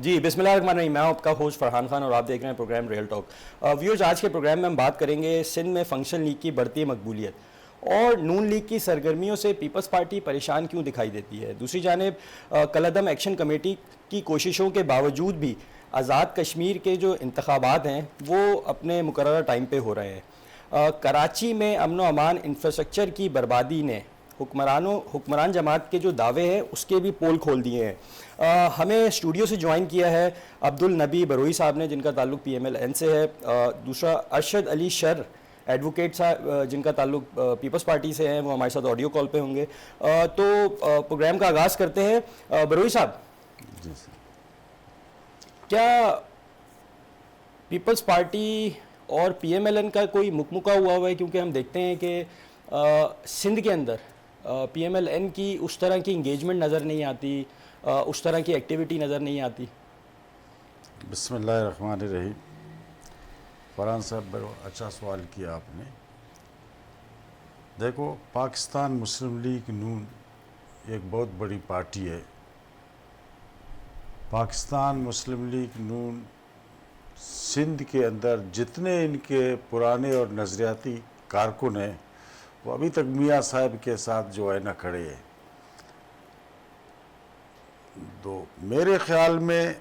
जी बिस्मिल्लाहिर्रहमानिर्रहीम। मैं आपका होस्ट फरहान खान और आप देख रहे हैं प्रोग्राम रियल टॉक। व्यूअर्स, आज के प्रोग्राम में हम बात करेंगे सिंध में फंक्शन लीग की बढ़ती मकबूलियत और नून लीग की सरगर्मियों से पीपल्स पार्टी परेशान क्यों दिखाई देती है। दूसरी जानिब कलअदम एक्शन कमेटी की कोशिशों के बावजूद भी आज़ाद कश्मीर के जो इंतखाबात हैं वो अपने मुकर्रर टाइम पे हो रहे हैं। कराची में अमन व अमान इंफ्रास्ट्रक्चर की बर्बादी ने हुक्मरान जमात के जो दावे हैं उसके भी पोल खोल दिए हैं। हमें स्टूडियो से ज्वाइन किया है अब्दुल नबी बरोई साहब ने, जिनका ताल्लुक PMLN से है। दूसरा अरशद अली शर एडवोकेट साहब, जिनका ताल्लुक पीपल्स पार्टी से है, वो हमारे साथ ऑडियो कॉल पे होंगे। तो प्रोग्राम का आगाज़ करते हैं। बरोई साहब, जी सर। क्या पीपल्स पार्टी और PMLN का कोई मुकमुका हुआ है? क्योंकि हम देखते हैं कि सिंध के अंदर PMLN की उस तरह की इंगेजमेंट नज़र नहीं आती, उस तरह की एक्टिविटी नज़र नहीं आती। बिस्मिल्लाहिर्रहमानिर्रहीम। फरहान साहब, बड़ा अच्छा सवाल किया आपने। देखो, पाकिस्तान मुस्लिम लीग नून एक बहुत बड़ी पार्टी है। पाकिस्तान मुस्लिम लीग नून सिंध के अंदर जितने इनके पुराने और नज़रियाती कारकुन हैं वो अभी तक मियाँ साहब के साथ जो है ना खड़े हैं। तो मेरे ख्याल में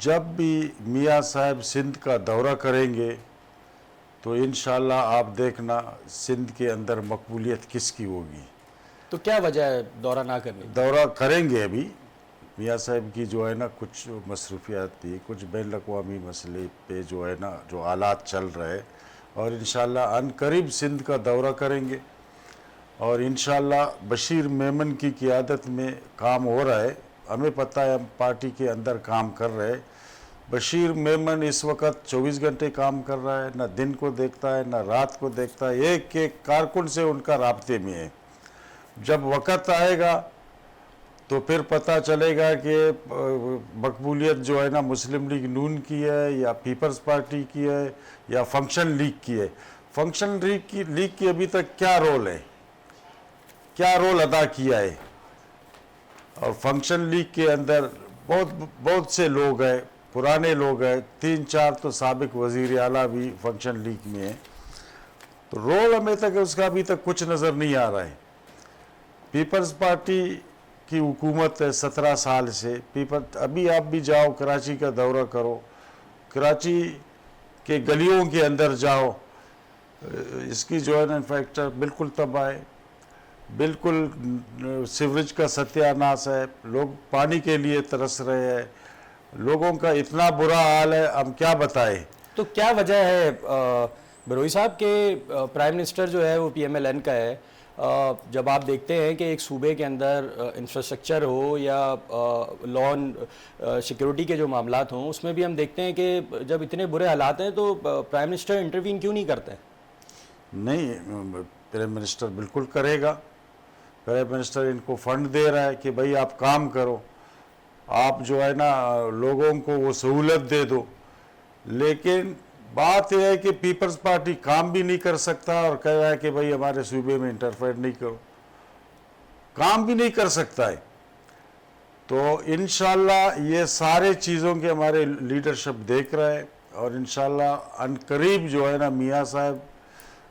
जब भी मियाँ साहब सिंध का दौरा करेंगे तो इंशाल्लाह आप देखना सिंध के अंदर मकबूलियत किसकी होगी। तो क्या वजह है दौरा ना करने की? दौरा करेंगे अभी मियाँ साहब की जो है ना कुछ मसरूफियात थी, कुछ बैन अवी मसले पे जो है ना जो हालात चल रहे, और इंशाल्लाह अनकरीब सिंध का दौरा करेंगे। और इंशाल्लाह बशीर मेमन की क़ियादत में काम हो रहा है। हमें पता है हम पार्टी के अंदर काम कर रहे हैं। बशीर मेमन इस वक्त 24 घंटे काम कर रहा है, ना दिन को देखता है ना रात को देखता है, एक एक कारकुन से उनका राब्ते में है। जब वक़्त आएगा तो फिर पता चलेगा कि मकबूलियत जो है ना मुस्लिम लीग नून की है या पीपल्स पार्टी की है या फंक्शन लीग की है। फंक्शन लीग की अभी तक क्या रोल है, क्या रोल अदा किया है। और फंक्शन लीग के अंदर बहुत से लोग हैं, पुराने लोग हैं, 3-4 तो साबिक वज़ीर आला भी फंक्शन लीग में है। तो रोल हमें तक उसका अभी तक कुछ नज़र नहीं आ रहा है। पीपल्स पार्टी की हुकूमत है 17 साल से। अभी आप भी जाओ, कराची का दौरा करो, कराची के गलियों के अंदर जाओ, इसकी जो है ना इंफ्रास्ट्रक्चर बिल्कुल तबाह है, बिल्कुल सीवरेज का सत्यानाश है, लोग पानी के लिए तरस रहे हैं, लोगों का इतना बुरा हाल है, हम क्या बताएं। तो क्या वजह है बरोई साहब के प्राइम मिनिस्टर जो है वो PMLN का है। जब आप देखते हैं कि एक सूबे के अंदर इंफ्रास्ट्रक्चर हो या लॉ सिक्योरिटी के जो मामलात हों, उसमें भी हम देखते हैं कि जब इतने बुरे हालात हैं तो प्राइम मिनिस्टर इंटरवीन क्यों नहीं करते? नहीं, प्राइम मिनिस्टर बिल्कुल करेगा। प्राइम मिनिस्टर इनको फंड दे रहा है कि भाई आप काम करो, आप जो है ना लोगों को वो सहूलत दे दो। लेकिन बात यह है कि पीपल्स पार्टी काम भी नहीं कर सकता और कह रहा है कि भाई हमारे सूबे में इंटरफेयर नहीं करो, काम भी नहीं कर सकता है। तो इंशाल्लाह ये सारे चीज़ों के हमारे लीडरशिप देख रहा है और इंशाल्लाह अनकरीब जो है ना मियाँ साहब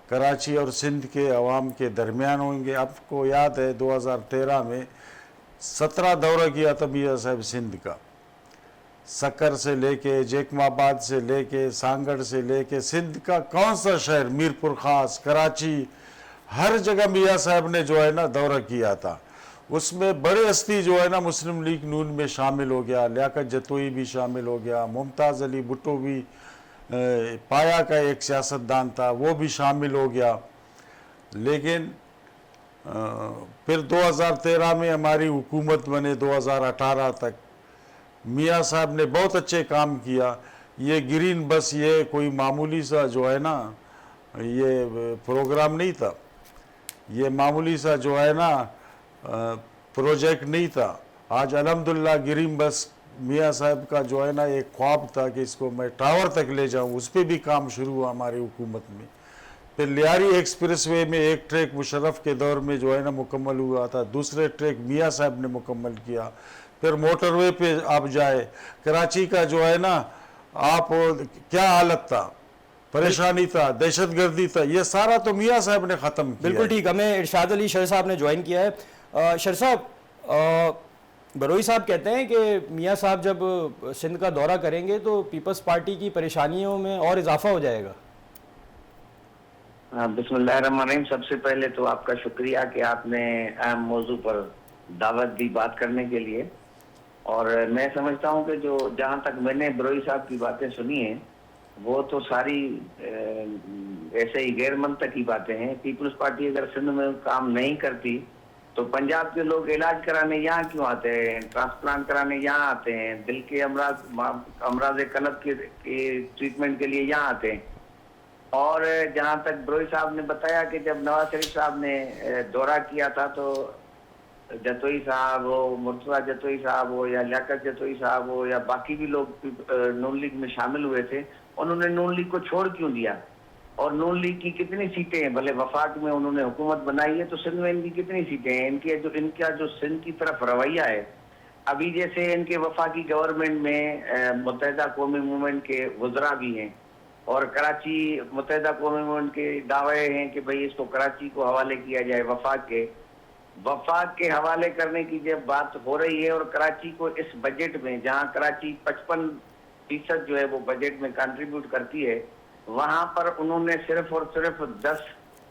कराची और सिंध के अवाम के दरमियान होंगे। आपको याद है 2013 में 17 दौरा किया था मियाँ साहब सिंध का, सक्कर से लेके जैकमाबाद से लेके सांगड़ से लेके सिंध का कौन सा शहर, मीरपुर खास, कराची, हर जगह मियाँ साहब ने जो है ना दौरा किया था। उसमें बड़े हस्ती जो है ना मुस्लिम लीग नून में शामिल हो गया, लियाकत जतोई भी शामिल हो गया, मुमताज़ अली भुट्टो भी पाया का एक सियासतदान था, वो भी शामिल हो गया। लेकिन फिर 2013 में हमारी हुकूमत बने, 2018 तक मियाँ साहब ने बहुत अच्छे काम किया। ये ग्रीन बस ये कोई मामूली सा जो है ना ये प्रोग्राम नहीं था, ये मामूली सा जो है ना प्रोजेक्ट नहीं था। आज अल्हम्दुलिल्लाह ग्रीन बस मियाँ साहब का जो है ना एक ख्वाब था कि इसको मैं टावर तक ले जाऊं, उस पर भी काम शुरू हुआ हमारी हुकूमत में। फिर लियारी एक्सप्रेसवे में एक ट्रैक मुशर्रफ के दौर में जो है ना मुकम्मल हुआ था, दूसरे ट्रैक मियाँ साहब ने मुकम्मल किया। फिर मोटरवे पे आप जाए, कराची का जो है ना, आप क्या हालत था, परेशानी था, दहशतगर्दी था, ये सारा तो मियाँ साहब ने ख़त्म किया। बिल्कुल ठीक, हमें इरशाद अली शर साहब ने ज्वाइन किया है। शर साहब, बरोई साहब कहते हैं कि मियाँ साहब जब सिंध का दौरा करेंगे तो पीपल्स पार्टी की परेशानियों में और इजाफा हो जाएगा। बिस्मिल्लाहिर्रहमानिर्रहीम। सबसे पहले तो आपका शुक्रिया कि आपने अहम मौजू पर दावत दी बात करने के लिए। और मैं समझता हूं कि जो जहां तक मैंने बरोई साहब की बातें सुनी हैं वो तो सारी ऐसे ही गैर मंतकी बातें हैं। पीपल्स पार्टी अगर सिंध में काम नहीं करती तो पंजाब के लोग इलाज कराने यहाँ क्यों आते हैं, ट्रांसप्लांट कराने यहाँ आते हैं, दिल के अमराज कल्ब के ट्रीटमेंट के लिए यहाँ आते हैं। और जहाँ तक बरोई साहब ने बताया कि जब नवाज शरीफ साहब ने दौरा किया था तो जतोई साहब हो, मुर्तजा जतोई साहब हो या लियाकत जतोई साहब हो या बाकी भी लोग नून लीग में शामिल हुए थे, उन्होंने नून लीग को छोड़ क्यों दिया? और नून लीग की कितनी सीटें हैं? भले वफाक में उन्होंने हुकूमत बनाई है तो सिंध में इनकी कितनी सीटें हैं? इनका जो सिंध की तरफ रवैया है, अभी जैसे इनके वफाकी गवर्नमेंट में मुत्तहिदा कौमी मूवमेंट के वज़रा भी हैं और कराची मुत्तहिदा कौमी मूवमेंट के दावे हैं कि भाई इसको कराची को हवाले किया जाए वफाक के हवाले करने की जब बात हो रही है। और कराची को इस बजट में, जहां कराची 55% जो है वो बजट में कंट्रीब्यूट करती है, वहां पर उन्होंने सिर्फ और सिर्फ 10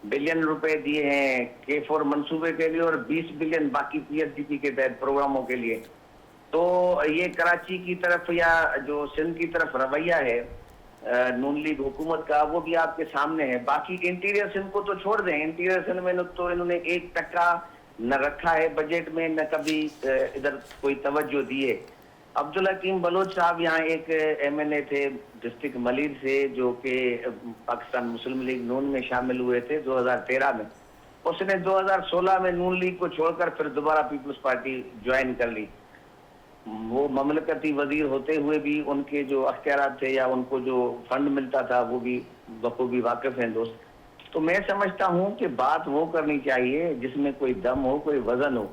बिलियन रुपए दिए हैं K4 मंसूबे के लिए और 20 बिलियन बाकी PSDP के तहत प्रोग्रामों के लिए। तो ये कराची की तरफ या जो सिंध की तरफ रवैया है नून लीग हुकूमत का, वो भी आपके सामने है। बाकी इंटीरियर सिंध को तो छोड़ दें, इंटीरियर सिंध में तो इन्होंने 1% न रखा है बजट में, न कभी इधर कोई तवज्जो दी है। अब्दुल हकीम बलोच साहब यहाँ एक MLA थे डिस्ट्रिक्ट मलिर से, जो कि पाकिस्तान मुस्लिम लीग नून में शामिल हुए थे 2013 में। उसने 2016 में नून लीग को छोड़कर फिर दोबारा पीपल्स पार्टी ज्वाइन कर ली। वो ममलकती वजीर होते हुए भी उनके जो अख्तियारात थे या उनको जो फंड मिलता था वो भी बखूबी वाकिफ हैं दोस्त। तो मैं समझता हूं कि बात वो करनी चाहिए जिसमें कोई दम हो, कोई वजन हो।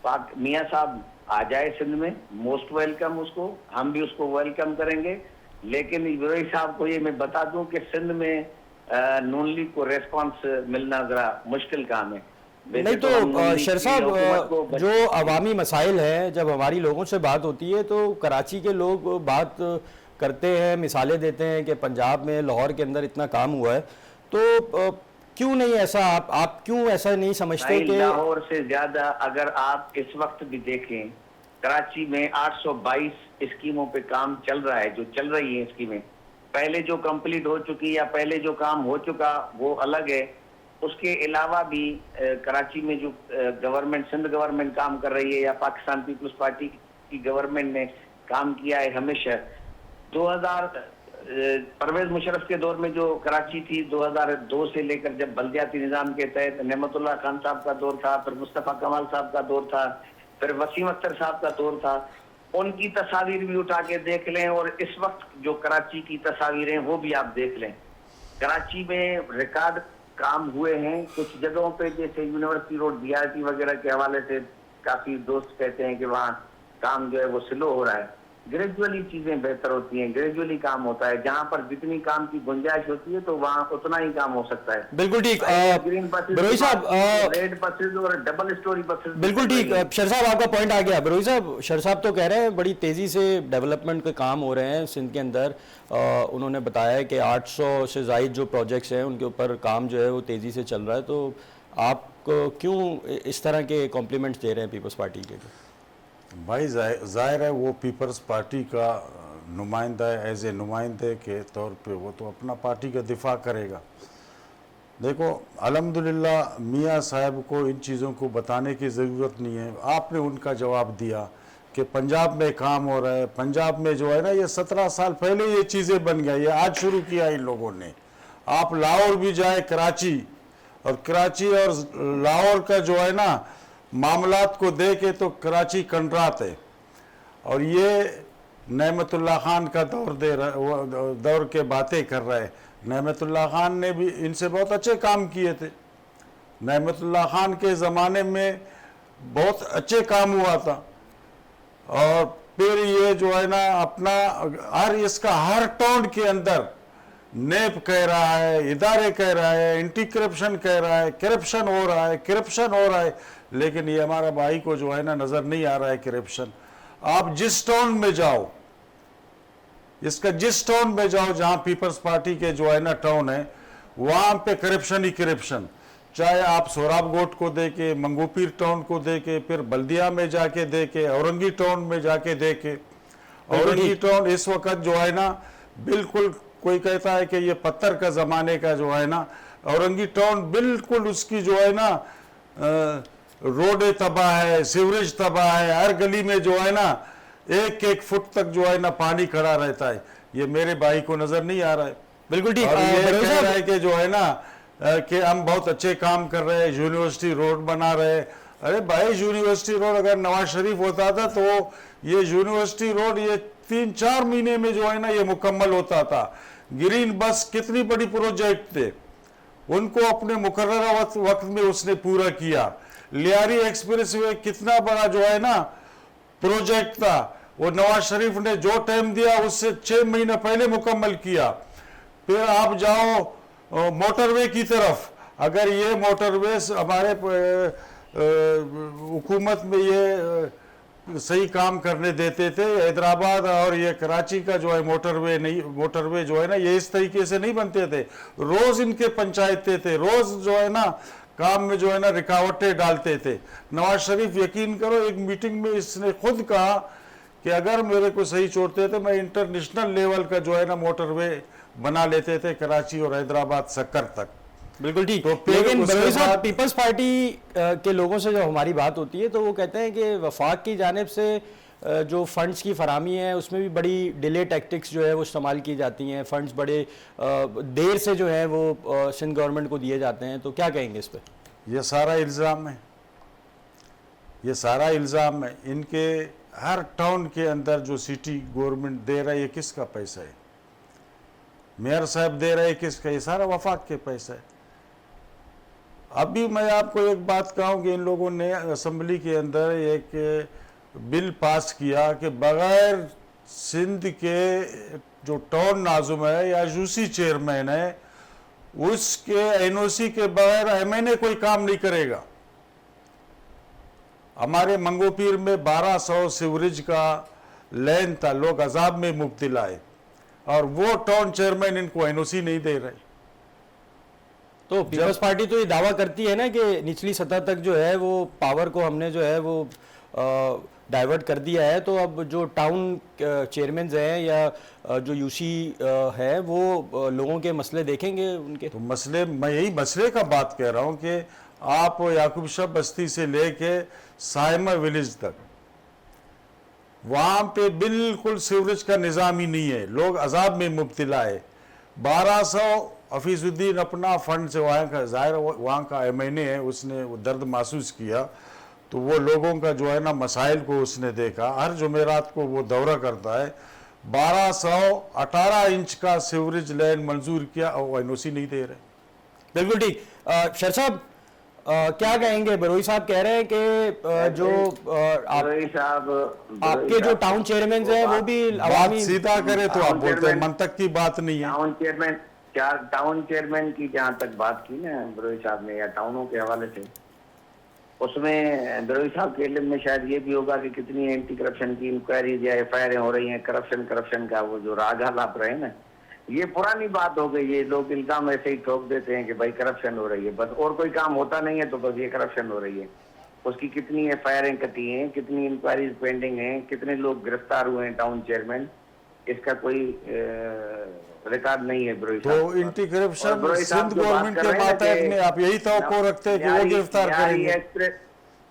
पाक मियाँ साहब आ जाए सिंध में, मोस्ट वेलकम उसको, हम भी उसको वेलकम करेंगे। लेकिन बरोई साहब को ये मैं बता दूं कि सिंध में नून लीग को रेस्पॉन्स मिलना जरा मुश्किल काम है। नहीं तो शर साहब, जो अवामी मसाइल हैं, जब हमारी लोगों से बात होती है तो कराची के लोग बात करते हैं, मिसालें देते हैं कि पंजाब में लाहौर के अंदर इतना काम हुआ है, तो क्यों नहीं ऐसा, आप क्यों ऐसा नहीं समझते कि लाहौर से ज्यादा? अगर आप इस वक्त भी देखें कराची में 822 स्कीमों पे काम चल रहा है, जो चल रही है स्कीमें। पहले जो कंप्लीट हो चुकी या पहले जो काम हो चुका वो अलग है। उसके अलावा भी कराची में जो गवर्नमेंट, सिंध गवर्नमेंट काम कर रही है या पाकिस्तान पीपल्स पार्टी की गवर्नमेंट ने काम किया है हमेशा। 2000 परवेज मुशर्रफ के दौर में जो कराची थी, 2002 से लेकर जब बल्दियाती निज़ाम के तहत नेमतुल्लाह खान साहब का दौर था, फिर मुस्तफ़ा कमाल साहब का दौर था, फिर वसीम अख्तर साहब का दौर था। उनकी तस्वीर भी उठा के देख लें और इस वक्त जो कराची की तस्वीरें वो भी आप देख लें। कराची में रिकॉर्ड काम हुए हैं। कुछ जगहों पे जैसे यूनिवर्सिटी रोड BRT वगैरह के हवाले से काफी दोस्त कहते हैं कि वहाँ काम जो है वो स्लो हो रहा है। ग्रेजुअली चीजें बेहतर होती हैं, ग्रेजुअली काम होता है। जहाँ पर जितनी काम की गुंजाइश होती है तो वहाँ उतना ही काम हो सकता है। बिल्कुल ठीक। ग्रीन बसेस, बरोई साहब, रेड बसेस और डबल स्टोरी बसेस। बिल्कुल ठीक। शर साहब, आपका पॉइंट आ गया। बरोई साहब, शर साहब तो कह रहे हैं बड़ी तेज़ी से डेवलपमेंट के काम हो रहे हैं सिंध के अंदर। उन्होंने बताया है कि 800 से ज़ायद जो प्रोजेक्ट्स हैं उनके ऊपर काम जो है वो तेज़ी से चल रहा है। तो आप क्यों इस तरह के कॉम्प्लीमेंट्स दे रहे हैं पीपल्स पार्टी के? भाई जाहिर है वो पीपल्स पार्टी का नुमाइंदा है, एज ए नुमाइंदे के तौर पे वो तो अपना पार्टी का दिफा करेगा। देखो, अल्हम्दुलिल्लाह मियाँ साहब को इन चीज़ों को बताने की ज़रूरत नहीं है। आपने उनका जवाब दिया कि पंजाब में काम हो रहा है। पंजाब में जो है ना, ये 17 साल पहले ये चीज़ें बन गई, ये आज शुरू किया इन लोगों ने। आप लाहौर भी जाए, कराची और लाहौर का जो है ना मामलात को देखे तो कराची कंट्रात है। और ये नेमतुल्लाह खान का दौर के बातें कर रहे हैं। नेमतुल्लाह खान ने भी इनसे बहुत अच्छे काम किए थे। नेमतुल्लाह खान के ज़माने में बहुत अच्छे काम हुआ था। और फिर ये जो है ना अपना इसका हर टाउन के अंदर नेप कह रहा है, इदारे कह रहा है, एंटी करप्शन कह रहा है, करप्शन हो रहा है, करप्शन हो रहा है, लेकिन ये हमारा भाई को जो है ना नजर नहीं आ रहा है करप्शन। आप जिस टाउन में जाओ, इसका जिस टाउन में जाओ जहां पीपल्स पार्टी के जो है ना टाउन है, वहां पे करप्शन ही करप्शन। चाहे आप सोराब गोट को देके, मंगोपीर टाउन को देके, फिर बल्दिया में जाके देके, औरंगी टाउन में जाके देके। औरंगी टाउन इस वक्त जो है ना बिल्कुल, कोई कहता है कि ये पत्थर का जमाने का जो है ना, औरंगी टाउन बिल्कुल उसकी जो है ना रोडें तबाह है, सीवरेज तबाह है, हर गली में जो है ना 1-1 फुट तक जो है ना पानी खड़ा रहता है। ये मेरे भाई को नजर नहीं आ रहा है। बिल्कुल ठीक। और ये कह रहा है कि जो है ना कि हम बहुत अच्छे काम कर रहे हैं, यूनिवर्सिटी रोड बना रहे हैं। अरे भाई, यूनिवर्सिटी रोड अगर नवाज शरीफ होता था तो ये यूनिवर्सिटी रोड ये 3-4 महीने में जो है ना ये मुकम्मल होता था। ग्रीन बस कितनी बड़ी प्रोजेक्ट थे, उनको अपने मुकर्ररा वक्त में उसने पूरा किया। लियारी एक्सप्रेस वे कितना बड़ा जो है ना प्रोजेक्ट था, वो नवाज शरीफ ने जो टाइम दिया उससे 6 महीने पहले मुकम्मल किया। फिर आप जाओ मोटरवे की तरफ, अगर ये मोटरवे हमारे हुकूमत में ये सही काम करने देते थे, हैदराबाद और ये कराची का जो है मोटरवे जो है ना ये इस तरीके से नहीं बनते थे। रोज इनके पंचायतें थे, रोज जो है ना काम में जो है ना रुकावटें डालते थे। नवाज शरीफ, यकीन करो, एक मीटिंग में इसने खुद कहा कि अगर मेरे को सही छोड़ते थे मैं इंटरनेशनल लेवल का जो है ना मोटरवे बना लेते थे कराची और हैदराबाद सक्कर तक। बिल्कुल ठीक। तो लेकिन बरोई साहब, पीपल्स पार्टी के लोगों से जब हमारी बात होती है तो वो कहते हैं कि वफाक की जानिब से जो फंड्स की फरामी है उसमें भी बड़ी डिले टैक्टिक्स जो है वो इस्तेमाल की जाती हैं। फंड्स बड़े देर से जो है वो सिंध गवर्नमेंट को दिए जाते हैं। तो क्या कहेंगे इस पर? ये सारा इल्ज़ाम है, ये सारा इल्ज़ाम है। इनके हर टाउन के अंदर जो सिटी गवर्नमेंट दे रहा है ये किसका पैसा है? मेयर साहब दे रहे हैं किसका? ये सारा वफाक के पैसा है। अभी मैं आपको एक बात कहूँ कि इन लोगों ने असेंबली के अंदर एक बिल पास किया कि बगैर सिंध के जो टाउन नाजुम है या यूसी चेयरमैन है उसके एनओसी के बगैर एमएनए कोई काम नहीं करेगा। हमारे मंगोपीर में 1200 सीवरेज का लेन था, लोग अजाब में मुब्तला है और वो टाउन चेयरमैन इनको एनओसी नहीं दे रहे। तो पीपल्स पार्टी तो ये दावा करती है ना कि निचली सतह तक जो है वो पावर को हमने जो है वो डाइवर्ट कर दिया है। तो अब जो टाउन चेयरमैन हैं या जो यूसी है वो लोगों के मसले देखेंगे उनके। तो मसले, मैं यही मसले का बात कह रहा हूं कि आप याकूब शाह बस्ती से लेके साइमा विलेज तक वहां पे बिल्कुल सीवरेज का निज़ाम ही नहीं है, लोग अजाब में मुब्तला है। 1200 हफीजुद्दीन अपना फंड से वहाँ का, जाहिर वहाँ का एमएनए है, उसने वो दर्द महसूस किया तो वो लोगों का जो है ना मसाइल को उसने देखा। हर जुमेरात को वो दौरा करता है। 1218 इंच का सीवरेज लाइन मंजूर किया और एनओसी नहीं दे रहे। बिल्कुल ठीक। शर साहब क्या कहेंगे? बरोई साहब कह रहे हैं कि जो आपके जो टाउन चेयरमैन हैं वो भी बात सीधा करे तो आप बोलते हैं मंतक की बात नहीं है। टाउन चेयरमैन की जहाँ तक बात की ना बरोई साहब ने या टाउनों के हवाले से, उसमें बरोई साहब के इल्म में शायद ये भी होगा कि कितनी एंटी करप्शन की इंक्वायरीज या एफआईआर हो रही हैं। करप्शन का वो जो राग हलाप रहे ना, ये पुरानी बात हो गई। ये लोग इल्जाम ऐसे ही ठोक देते हैं कि भाई करप्शन हो रही है, बस और कोई काम होता नहीं है तो बस ये करप्शन हो रही है। उसकी कितनी एफआईआर कटी हैं, कितनी इंक्वायरीज पेंडिंग हैं, कितने लोग गिरफ्तार हुए हैं टाउन चेयरमैन, इसका कोई रिकॉर्ड नहीं है। बरोई तो एंटी करप्शन सिंध गवर्नमेंट के मातहत में आप यही तवक्को रखते हैं कि वो गिरफ्तार करेंगे?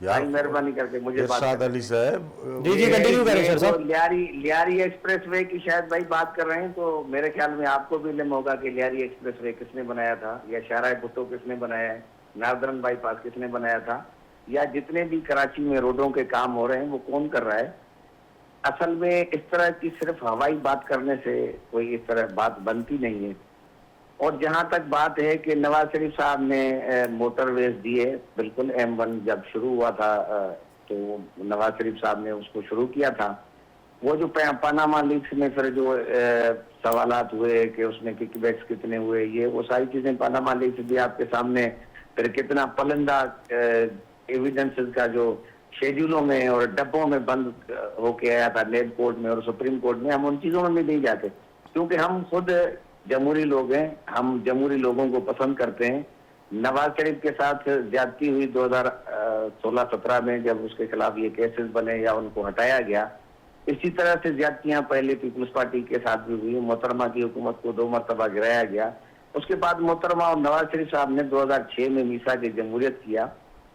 यार मेहरबानी करके मुझे इरशाद अली साहब, जी कंटिन्यू करें सर साहब। लियारी एक्सप्रेस वे की शायद भाई बात कर रहे हैं, तो मेरे ख्याल में आपको भी इल्म होगा कि लियारी एक्सप्रेस वे किसने बनाया था, या शाहराह भुट्टो किसने बनाया है, नार्दर्न बाईपास किसने बनाया था, या जितने भी कराची में रोडों के काम हो रहे हैं वो कौन कर रहा है। असल में इस तरह की सिर्फ हवाई बात करने से कोई इस तरह बात बनती नहीं है। और जहां तक बात है कि नवाज शरीफ साहब ने मोटरवेज दिए, बिल्कुल M1 जब शुरू हुआ था तो नवाज शरीफ साहब ने उसको शुरू किया था। वो जो पनामा लीक्स में फिर जो सवालात हुए कि उसमें किकबैक्स कितने हुए, ये वो सारी चीजें पनामा लीक्स भी आपके सामने, फिर कितना पलंदा एविडेंसेस का जो शेड्यूलों में और डब्बों में बंद होके आया था नेब कोर्ट में और सुप्रीम कोर्ट में, हम उन चीजों में भी नहीं जाते क्योंकि हम खुद जमहूरी लोग हैं, हम जमहूरी लोगों को पसंद करते हैं। नवाज शरीफ के साथ ज्यादती हुई 2016-17 में जब उसके खिलाफ ये केसेस बने या उनको हटाया गया, इसी तरह से ज्यादतियां पहले पीपल्स पार्टी के साथ भी हुई। मोहतरमा की हुकूमत को 2 मरतबा गिराया गया। उसके बाद मोहतरमा और नवाज शरीफ साहब ने 2006 में मीसा की जमहूरियत किया।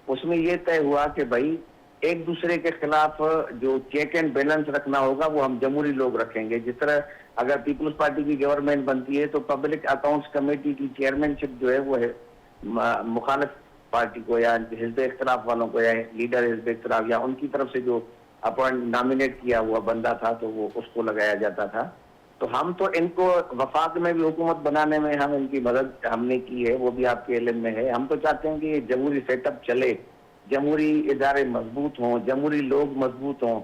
उसमें यह तय हुआ कि भाई एक दूसरे के खिलाफ जो चेक एंड बैलेंस रखना होगा वो हम जमहूरी लोग रखेंगे। जिस तरह अगर पीपल्स पार्टी की गवर्नमेंट बनती है तो पब्लिक अकाउंट्स कमेटी की चेयरमैनशिप जो है वो है मुखालिफ पार्टी को या हिजब इख्तिलाफ वालों को या लीडर हिजब इख्तिलाफ या उनकी तरफ से जो अपॉइंट नॉमिनेट किया हुआ बंदा था तो वो उसको लगाया जाता था। तो हम तो इनको वफाक में भी हुकूमत बनाने में हम इनकी मदद हमने की है, वो भी आपके इल्म में है। हम तो चाहते हैं कि ये जमहूरी सेटअप चले, जमहूरी इदारे मजबूत हों, जमहूरी लोग मजबूत हों।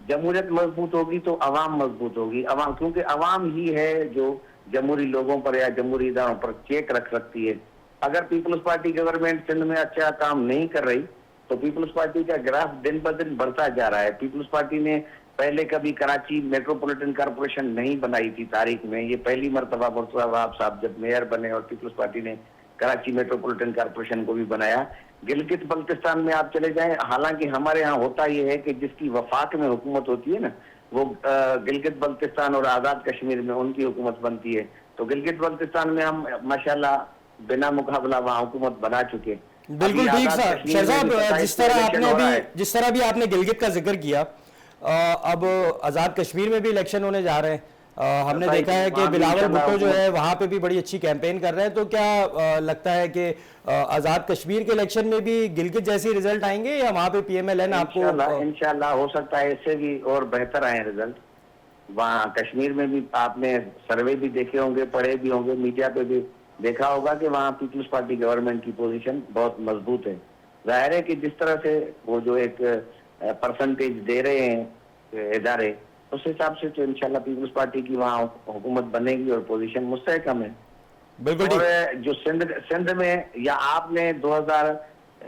जमहूरियत मजबूत होगी तो अवाम मजबूत होगी। अवाम, क्योंकि अवाम ही है जो जमहूरी लोगों पर या जमहूरी इदारों पर चेक रख सकती है। अगर पीपल्स पार्टी गवर्नमेंट सिंध में अच्छा काम नहीं कर रही तो पीपल्स पार्टी का ग्राफ दिन ब दिन बढ़ता जा रहा है। पीपल्स पार्टी ने पहले कभी कराची मेट्रोपॉलिटन कॉर्पोरेशन नहीं बनाई थी तारीख में, ये पहली मरतबा मुर्तजा साहब जब मेयर बने और पीपल्स पार्टी ने कराची मेट्रोपॉलिटन कॉर्पोरेशन को भी बनाया। गिलगित बल्तिस्तान में आप चले जाएं, हालांकि हमारे यहाँ होता यह है कि जिसकी वफाक में हुकूमत होती है ना, वो गिलगित बल्तिस्तान और आज़ाद कश्मीर में उनकी हुकूमत बनती है। तो गिलगित बल्तिस्तान में हम माशाल्लाह बिना मुकाबला वहाँ हुकूमत बना चुके। बिल्कुल ठीक साहब। शहर साहब, जिस तरह भी आपने गिलगित का जिक्र किया, अब आज़ाद कश्मीर में भी इलेक्शन होने जा रहे हैं। हमने देखा है कि बिलावल भुट्टो जो है वहाँ पे भी बड़ी अच्छी कैंपेन कर रहे हैं। तो क्या लगता है कि आज़ाद कश्मीर के इलेक्शन में भी गिलगित जैसी रिजल्ट आएंगे या वहाँ पे PMLN आपको? इंशाल्लाह हो सकता है इससे भी और बेहतर आए रिजल्ट। वहाँ कश्मीर में भी आपने सर्वे भी देखे होंगे, पढ़े भी होंगे, मीडिया पे भी देखा होगा कि वहाँ पीपल्स पार्टी गवर्नमेंट की पोजीशन बहुत मजबूत है। जाहिर है कि जिस तरह से वो जो एक परसेंटेज दे रहे हैं इदारे, उस हिसाब से तो इंशाल्लाह पीपल्स पार्टी की वहाँ हुकूमत बनेगी और पोजीशन मुस्तहकम है। बिल्कुल। और जो सिंध में या आपने 2000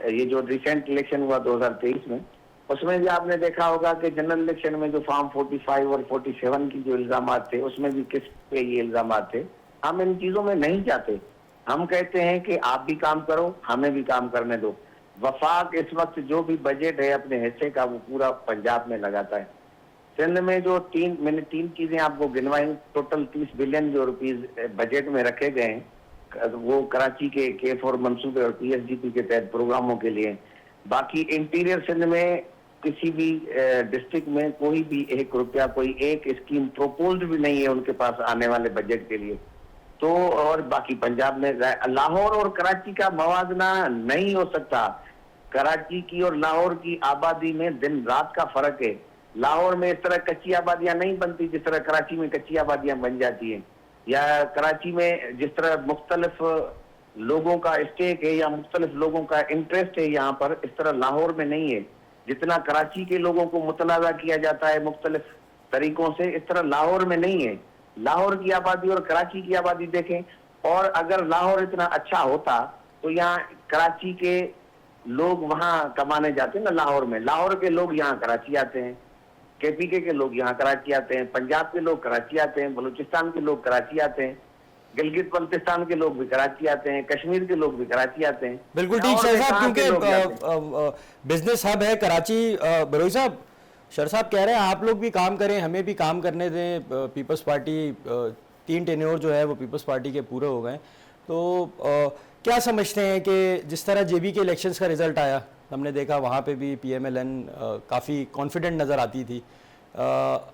ये जो रिसेंट इलेक्शन हुआ 2023 में, उसमें भी आपने देखा होगा कि जनरल इलेक्शन में जो फॉर्म 45 और 47 की जो इल्जाम थे उसमें भी किस पे ये इल्जाम थे। हम इन चीजों में नहीं जाते, हम कहते हैं कि आप भी काम करो, हमें भी काम करने दो। वफाक इस वक्त जो भी बजट है अपने हिस्से का वो पूरा पंजाब में लगाता है। सिंध में जो मैंने तीन चीजें आपको गिनवाई, टोटल 30 बिलियन जो रुपीज बजट में रखे गए हैं वो कराची के K4 मंसूबे और PSDP के तहत प्रोग्रामों के लिए। बाकी इंटीरियर सिंध में किसी भी डिस्ट्रिक्ट में कोई भी 1 रुपया कोई एक स्कीम प्रपोज्ड भी नहीं है उनके पास आने वाले बजट के लिए। तो और बाकी पंजाब में लाहौर और कराची का मवाजना नहीं हो सकता। कराची की और लाहौर की आबादी में दिन रात का फर्क है। लाहौर में इस तरह कच्ची आबादियां नहीं बनती जिस तरह कराची में कच्ची आबादियां बन जाती हैं, या कराची में जिस तरह मुख्तलिफ लोगों का स्टेक है या मुख्तलिफ लोगों का इंटरेस्ट है यहाँ पर, इस तरह लाहौर में नहीं है। जितना कराची के लोगों को मुतलाजा किया जाता है मुख्तलिफ तरीकों से, इस तरह लाहौर में नहीं है। लाहौर की आबादी और कराची की आबादी देखें, और अगर लाहौर इतना अच्छा होता तो यहाँ कराची के लोग वहां कमाने जाते हैं ना लाहौर में, लाहौर के लोग यहाँ कराची आते हैं, KPK के लोग यहाँ कराची आते हैं, पंजाब के लोग कराची आते हैं, बलूचिस्तान के लोग कराची आते हैं, गिलगित बल्तिस्तान के लोग भी कराची आते हैं, कश्मीर के लोग भी कराची आते हैं। बिल्कुल ठीक शहर साहब, क्योंकि बिजनेस हब है कराची। बरोई साहब, शहर साहब कह रहे हैं आप लोग भी काम करें, हमें भी काम करने दें। पीपल्स पार्टी 3 टेन्योर जो है वो पीपल्स पार्टी के पूरे हो गए। तो क्या समझते हैं कि जिस तरह JB के इलेक्शंस का रिजल्ट आया, हमने देखा वहाँ पे भी PMLN काफ़ी कॉन्फिडेंट नज़र आती थी।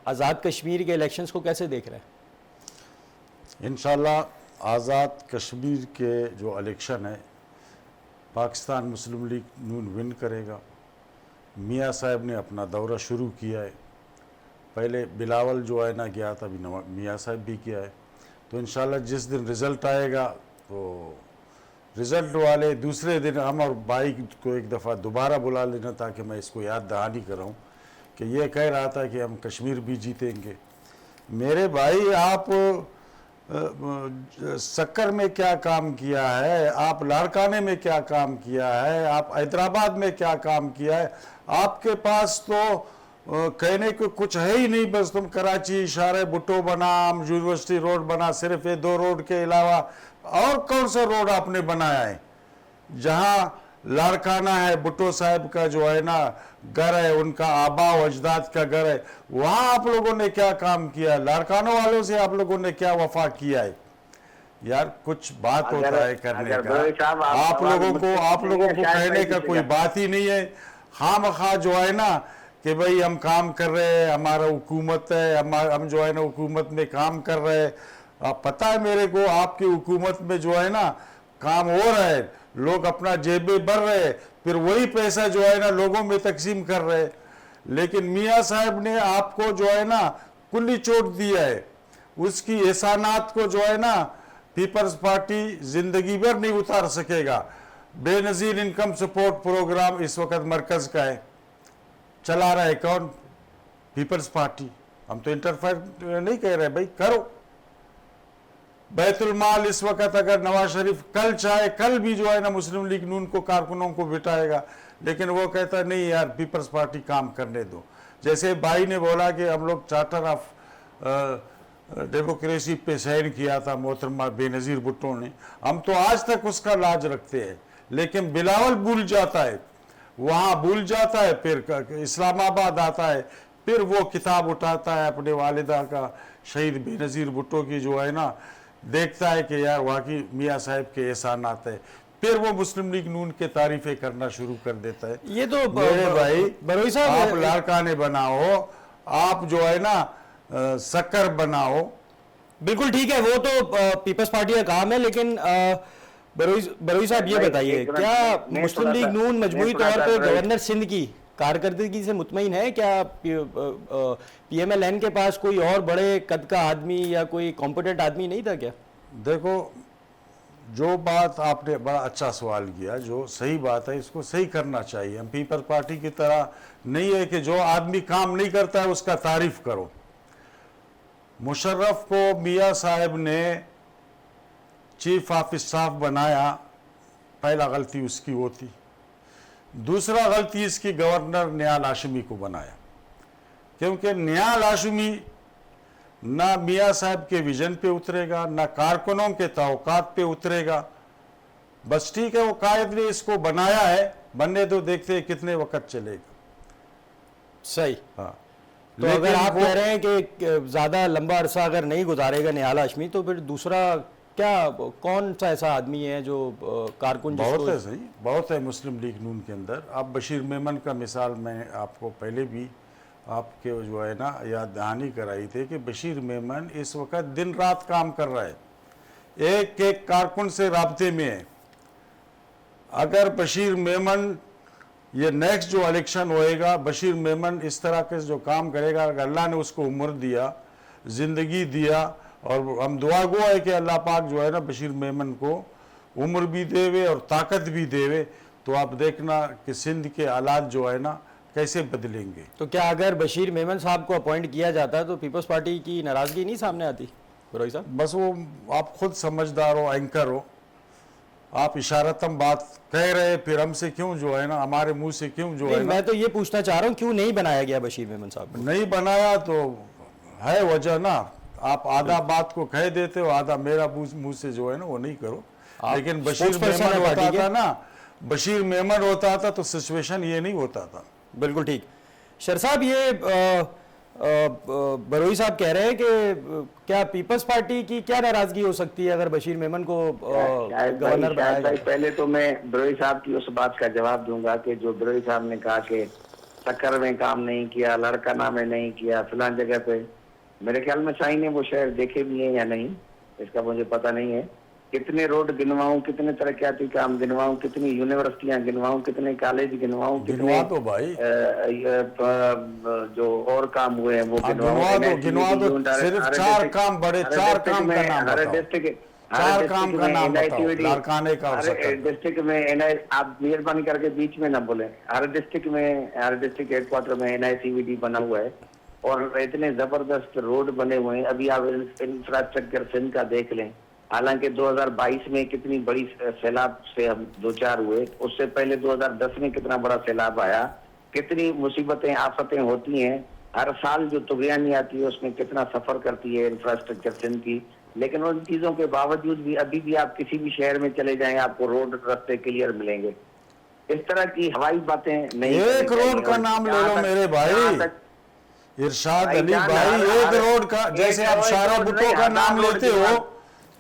आज़ाद कश्मीर के इलेक्शंस को कैसे देख रहे हैं? इंशाल्लाह आज़ाद कश्मीर के जो इलेक्शन है पाकिस्तान मुस्लिम लीग नून विन करेगा। मियाँ साहब ने अपना दौरा शुरू किया है, पहले बिलावल जो है ना गया था, अभी मियाँ साहब भी किया है। तो इंशाल्लाह जिस दिन रिज़ल्ट आएगा तो रिजल्ट वाले दूसरे दिन हम और भाई को एक दफ़ा दोबारा बुला लेना ताकि मैं इसको याद दहानी कराऊं कि ये कह रहा था कि हम कश्मीर भी जीतेंगे। मेरे भाई, आप सक्कर में क्या काम किया है, आप लाड़काने में क्या काम किया है, आप हैदराबाद में क्या काम किया है? आपके पास तो कहने को कुछ है ही नहीं। बस तुम कराची इशारे भुट्टो बना, यूनिवर्सिटी रोड बना, सिर्फ ये 2 रोड के अलावा और कौन सा रोड आपने बनाया है? जहां लाड़काना है, भुट्टो साहब का जो है ना घर है, उनका आबा अजदाद का घर है, वहां आप लोगों ने क्या काम किया? लाड़कानों वालों से आप लोगों ने क्या वफा किया है? यार कुछ बात होता है करने का। आप लोगों को कहने का कोई बात ही नहीं है। खामखा जो है ना कि भाई हम काम कर रहे हैं, हमारा हुकूमत है, हम जो है ना हुकूमत में काम कर रहे हैं। पता है मेरे को, आपकी हुकूमत में जो है ना काम हो रहा है, लोग अपना जेबें भर रहे हैं, फिर वही पैसा जो है ना लोगों में तकसीम कर रहे हैं। लेकिन मियाँ साहब ने आपको जो है ना कुल्ली चोट दिया है। उसकी एहसानात को जो है ना पीपल्स पार्टी जिंदगी भर नहीं उतार सकेगा। बेनजीर इनकम सपोर्ट प्रोग्राम इस वक्त मरकज का है, चला रहा है कौन? पीपल्स पार्टी। हम तो इंटरफेयर नहीं कह रहे भाई, करो। बैतुल माल इस वक्त अगर नवाज शरीफ कल चाहे, कल भी जो है ना मुस्लिम लीग नून को कारकुनों को बिठाएगा, लेकिन वो कहता है नहीं यार पीपल्स पार्टी काम करने दो। जैसे भाई ने बोला कि हम लोग चार्टर ऑफ डेमोक्रेसी पे साइन किया था मोहतरमा बेनजीर भुट्टो ने, हम तो आज तक उसका लाज रखते हैं। लेकिन बिलावल भूल जाता है, वहाँ भूल जाता है, फिर इस्लामाबाद आता है, फिर वो किताब उठाता है अपने वालिदा का, शहीद बेनजीर भुट्टो की, जो है ना देखता है कि यार वाकई मियाँ साहब के एहसान आते हैं, फिर वो मुस्लिम लीग नून के तारीफें करना शुरू कर देता है। ये तो मेरे भाई, बरोई साहब, आप लाड़काने बनाओ, आप जो है ना सक्कर बनाओ। बिल्कुल ठीक है, वो तो पीपल्स पार्टी का काम है। लेकिन बरोई साहब ये बताइए, क्या मुस्लिम लीग नून मजमूई तौर पर गवर्नर सिंध की कारकर्दगी से मुतमईन है? क्या पीएमएलएन के पास कोई और बड़े कद का आदमी या कोई कॉम्पिटेंट आदमी नहीं था क्या? देखो, जो बात आपने बड़ा अच्छा सवाल किया, जो सही बात है इसको सही करना चाहिए। हम पीपल्स पार्टी की तरह नहीं है कि जो आदमी काम नहीं करता है उसका तारीफ करो। मुशर्रफ को मियाँ साहब ने चीफ ऑफ स्टाफ बनाया, पहला गलती उसकी वो थी। दूसरा गलती इसकी गवर्नर नियाल हाशमी को बनाया, क्योंकि नियाल हाशमी ना मियाँ साहब के विजन पे उतरेगा, ना कारकुनों के तवक्कात पे उतरेगा। बस ठीक है, वो कायद ने इसको बनाया है, बनने दो, देखते हैं कितने वक्त चलेगा। सही। हाँ, तो अगर आप कह रहे हैं कि ज्यादा लंबा अरसा अगर नहीं गुजारेगा निहाल हाशमी, तो फिर दूसरा क्या, कौन सा ऐसा आदमी है जो कारकुन? बहुत है, सही बहुत है मुस्लिम लीग नून के अंदर। आप बशीर मेमन का मिसाल मैं आपको पहले भी आपके जो है ना याद दहानी कराई थी कि बशीर मेमन इस वक्त दिन रात काम कर रहा है, एक एक कारकुन से राब्ते में है। अगर बशीर मेमन, ये नेक्स्ट जो इलेक्शन होएगा, बशीर मेमन इस तरह के जो काम करेगा, अगर अल्लाह ने उसको उम्र दिया, ज़िंदगी दिया, और हम दुआ गो है कि अल्लाह पाक जो है ना बशीर मेमन को उम्र भी देवे और ताकत भी देवे, तो आप देखना कि सिंध के हालात जो है ना कैसे बदलेंगे। तो क्या अगर बशीर मेमन साहब को अपॉइंट किया जाता तो पीपल्स पार्टी की नाराजगी नहीं सामने आती बरोई साहब? बस वो आप खुद समझदार हो, एंकर हो, आप इशारतम बात कह रहे, फिर हमसे क्यों जो है ना, हमारे मुंह से क्यों जो है ना। मैं तो ये पूछना चाह रहा हूँ, क्यों नहीं बनाया गया बशीर मेमन साहब? नहीं बनाया तो है वजह ना, आप आधा बात को कह देते हो, आधा मेरा मुंह से जो है ना वो नहीं करो। लेकिन बशीर मेमन होता था ना, बशीर मेमन होता था तो सिचुएशन ये नहीं होता था। बिल्कुल ठीक। शर साहब, ये बरोई साहब कह रहे हैं कि क्या पीपल्स पार्टी की क्या नाराजगी हो सकती है अगर बशीर मेमन को गवर्नर बनाया जाए? पहले तो मैं बरोई साहब की उस बात का जवाब दूंगा कि जो बरोई साहब ने कहा कि सक्कर में काम नहीं किया, लड़काना में नहीं किया, फिलहाल जगह पे, मेरे ख्याल में शाही ने वो शहर देखे भी हैं या नहीं, इसका मुझे पता नहीं है। कितने रोड गिनवाऊं, कितने तरक्याती काम गिनवाऊं, कितनी यूनिवर्सिटियां गिनवाऊं, कितने कॉलेज गिनवाऊं, कितने तो भाई जो और काम हुए हैं वो गिनवा दो। सिर्फ 4 काम, बड़े 4 काम का नाम बताओ। चार काम का नाम बताओ, लाड़काने का हो सकता है। डिस्ट्रिक्ट में एनआई, आप मेहरबानी करके बीच में ना बोले। हर डिस्ट्रिक्ट हेडक्वार्टर में एनआईसीवीडी बना हुआ है और इतने जबरदस्त रोड बने हुए हैं। अभी आप इंफ्रास्ट्रक्चर सिंध का देख लें, हालांकि 2022 में कितनी बड़ी सैलाब से हम दो चार हुए, उससे पहले 2010 में कितना बड़ा सैलाब आया, कितनी मुसीबतें आफतें होती हैं। हर साल जो तुगयानी आती है उसमें कितना सफर करती है इंफ्रास्ट्रक्चर सिंध की। लेकिन उन चीजों के बावजूद भी अभी भी आप किसी भी शहर में चले जाएं, आपको रोड रास्ते क्लियर मिलेंगे। इस तरह की हवाई बातें नहीं। एक रोड का नाम ले लो मेरे भाई, इरशाद अली भाई, एक रोड का, जैसे आप शारा भुट्टो का नाम लेते हो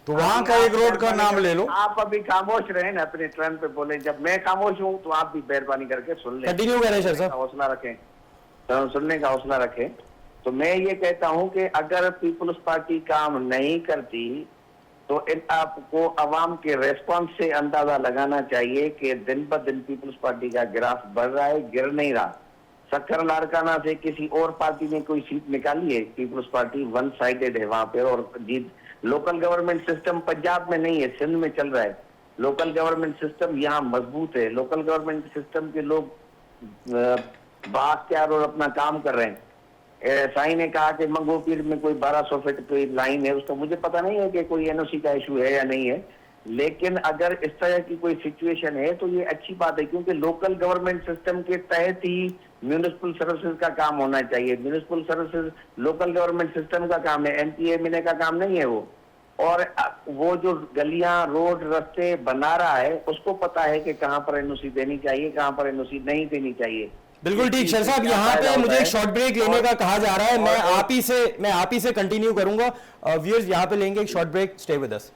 तो वहां का एक रोड का नाम ले लो। आप अभी खामोश रहे ना, अपने टर्न पे बोले। जब मैं खामोश हूँ तो आप भी मेहरबानी करके सुन लें, कंटिन्यू करें सर साहब, हौसला रखें, सुनने का हौसला रखें। तो मैं ये कहता हूं कि अगर पीपल्स पार्टी काम नहीं करती तो आपको अवाम के रेस्पॉन्स से अंदाजा लगाना चाहिए कि दिन ब दिन पीपल्स पार्टी का ग्राफ बढ़ रहा है, गिर नहीं रहा। सक्कर लाड़काना से किसी और पार्टी ने कोई सीट निकाली है? पीपल्स पार्टी वन साइडेड है वहां पे और जीत। लोकल गवर्नमेंट सिस्टम पंजाब में नहीं है, सिंध में चल रहा है। लोकल गवर्नमेंट सिस्टम यहाँ मजबूत है। लोकल गवर्नमेंट सिस्टम के लोग बाख्तियार और अपना काम कर रहे हैं। साई ने कहा कि मंगो पीर में कोई 1200 फीट की लाइन है, उसका मुझे पता नहीं है कि कोई एनओसी का इशू है या नहीं है, लेकिन अगर इस तरह की कोई सिचुएशन है तो ये अच्छी बात है, क्योंकि लोकल गवर्नमेंट सिस्टम के तहत ही म्यूनिसिपल सर्विसेज का काम होना चाहिए। Municipal services local government system का काम है, एमपीएमएनए का काम नहीं है वो। और वो जो गलियां रोड रास्ते बना रहा है उसको पता है कि कहाँ पर एनओसी देनी चाहिए, कहाँ पर एनओसी नहीं देनी चाहिए। बिल्कुल ठीक। सर साहब, यहाँ पे मुझे एक शॉर्ट ब्रेक लेने का कहा जा रहा है, मैं आप ही से कंटिन्यू करूंगा। व्यूअर्स यहाँ पे लेंगे एक short break, stay with us.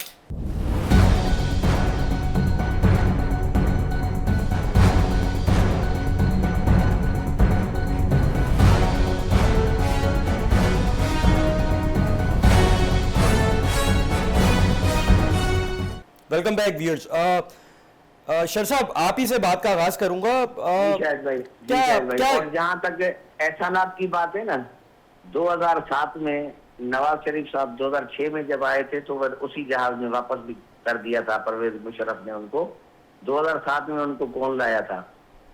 Welcome back viewers. शर साहब, आप ही से बात का आगाज करूंगा। क्या और जहाँ तक एहसानात की बात है ना, 2007 में नवाज शरीफ साहब 2006 में जब आए थे तो उसी जहाज में वापस भी कर दिया था परवेज मुशर्रफ ने उनको। 2007 में उनको कौन लाया था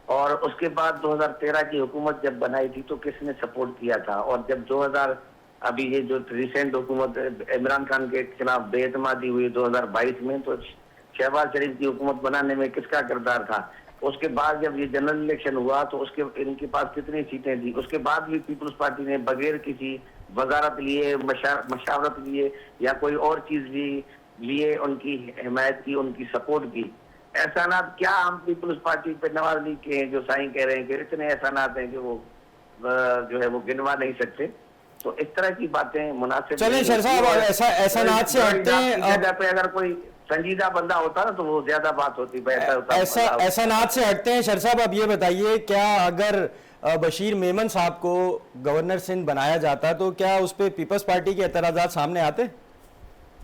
और उसके बाद 2013 की हुकूमत जब बनाई थी तो किसने सपोर्ट किया था। और जब 2000 अभी ये जो रिसेंट हुकूमत इमरान खान के खिलाफ बेएतमादी हुई 2022 में, तो शहबाज शरीफ की हुकूमत बनाने में किसका किरदार था। उसके बाद जब ये जनरल इलेक्शन हुआ तो उसके इनके पास कितनी सीटें थी, उसके बाद भी पीपल्स पार्टी ने बगैर किसी वजारत लिए, मशावरत लिए या कोई और चीज भी लिए उनकी हिमायत की, उनकी सपोर्ट की। एहसानात क्या हम पीपल्स पार्टी पे नवाज लीग के हैं जो साईं कह रहे हैं कि इतने एहसानात हैं कि वो जो है वो गिनवा नहीं सकते। तो इस तरह की बातें मुनासिब। चलें शर साहब, एहसानात से हटते हैं। पे अगर कोई संजीदा बंदा होता ना तो वो ज्यादा बात होती। एहसानात से हटते हैं शर साहब, अब ये बताइए, क्या अगर बशीर मेमन साहब को गवर्नर सिंध बनाया जाता तो क्या उस पर पीपल्स पार्टी के एतराजात सामने आते?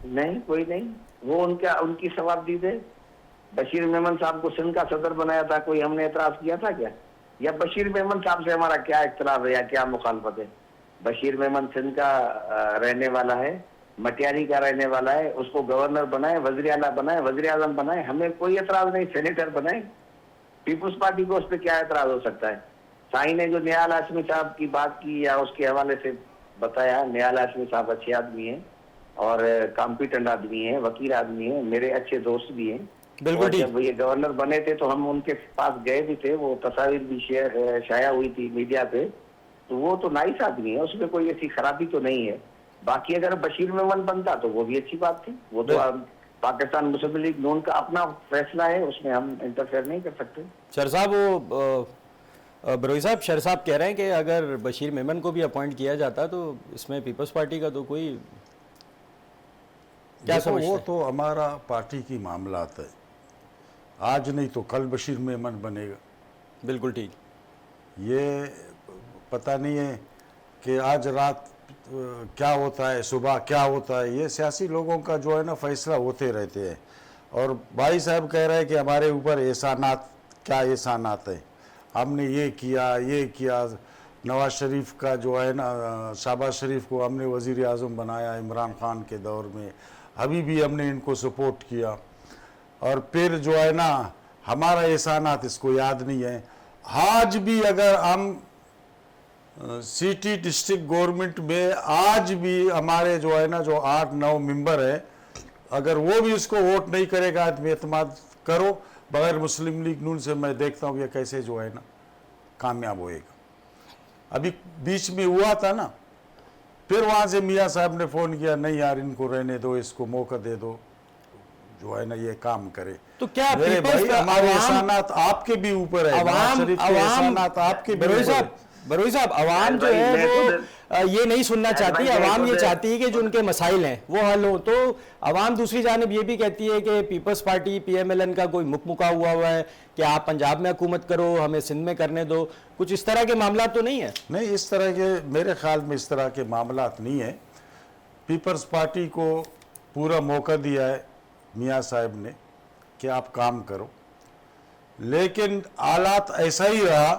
नहीं, कोई नहीं। वो उनकी सवाबदीद है। बशीर मेमन साहब को सिंध का सदर बनाया था, कोई हमने एतराज किया था क्या? या बशीर मेमन साहब से हमारा क्या इख्तिलाफ है या क्या मुखालफत है? बशीर मेमन सिंध का रहने वाला है, मटियारी का रहने वाला है, उसको गवर्नर बनाए, वज़ीर आला बनाए, वज़ीर आज़म बनाए, हमें कोई एतराज नहीं। सेनेटर बनाए, पीपल्स पार्टी को उस पर क्या एतराज हो सकता है? साईं ने जो नियाल हाशमी साहब की बात की या उसके हवाले से बताया, नियाल हाशमी साहब अच्छे आदमी हैं और कॉम्पिटेंट आदमी हैं, वकील आदमी हैं, मेरे अच्छे दोस्त भी हैं। बिल्कुल ठीक। जब ये गवर्नर बने थे तो हम उनके पास गए भी थे, वो तस्वीर भी शाया हुई थी मीडिया पे। तो वो तो नाइस आदमी है, उसमें कोई ऐसी खराबी तो नहीं है। बाकी अगर बशीर मेमन बनता तो वो भी अच्छी बात थी। वो तो पाकिस्तान मुस्लिम लीग नून का अपना फैसला है, उसमें हम इंटरफेयर नहीं कर सकते। शर साहब, वो बरोई साहब, शर साहब कह रहे हैं कि अगर बशीर मेमन को भी अपॉइंट किया जाता तो इसमें पीपल्स पार्टी का तो कोई क्या समझते? वो तो हमारा पार्टी की मामलात है, आज नहीं तो कल बशीर मेमन बनेगा। बिल्कुल ठीक। ये पता नहीं है कि आज रात क्या होता है, सुबह क्या होता है, ये सियासी लोगों का जो है ना फैसला होते रहते हैं। और भाई साहब कह रहे हैं कि हमारे ऊपर एहसानात, क्या एहसानात है, हमने ये किया नवाज शरीफ का जो है ना, शहबाज शरीफ को हमने वज़ीर आज़म बनाया इमरान खान के दौर में, अभी भी हमने इनको सपोर्ट किया। और फिर जो है ना हमारा एहसानात इसको याद नहीं है। आज भी अगर हम सिटी डिस्ट्रिक्ट गवर्नमेंट में आज भी हमारे जो है ना जो 8-9 मेंबर है, अगर वो भी इसको वोट नहीं करेगा तो एतमाद करो बगैर मुस्लिम लीग नून से, मैं देखता हूँ ये कैसे जो है ना कामयाब होएगा। अभी बीच में हुआ था ना, फिर वहाँ से मियाँ साहब ने फ़ोन किया, नहीं यार इनको रहने दो, इसको मौका दे दो जो है ना ये काम करे। तो क्या मेरे पीपल्स भाई हमारे एहसानात आपके भी ऊपर है, नवाज शरीफ के एहसानात आपके भी ऊपर है। बरोई साहब, अवाम जो है वो ये नहीं सुनना चाहती। अवाम ये चाहती है कि जो उनके मसाइल हैं वो हल हो। तो अवाम दूसरी जानिब ये भी कहती है कि पीपल्स पार्टी PMLN का कोई मुका हुआ है कि आप पंजाब में हुकूमत करो, हमें सिंध में करने दो। कुछ इस तरह के मामला तो नहीं है? नहीं, इस तरह के मेरे ख्याल में इस तरह के मामला नहीं है। पीपल्स पार्टी को पूरा मौका दिया है मियाँ साहब ने कि आप काम करो, लेकिन हालात ऐसा ही रहा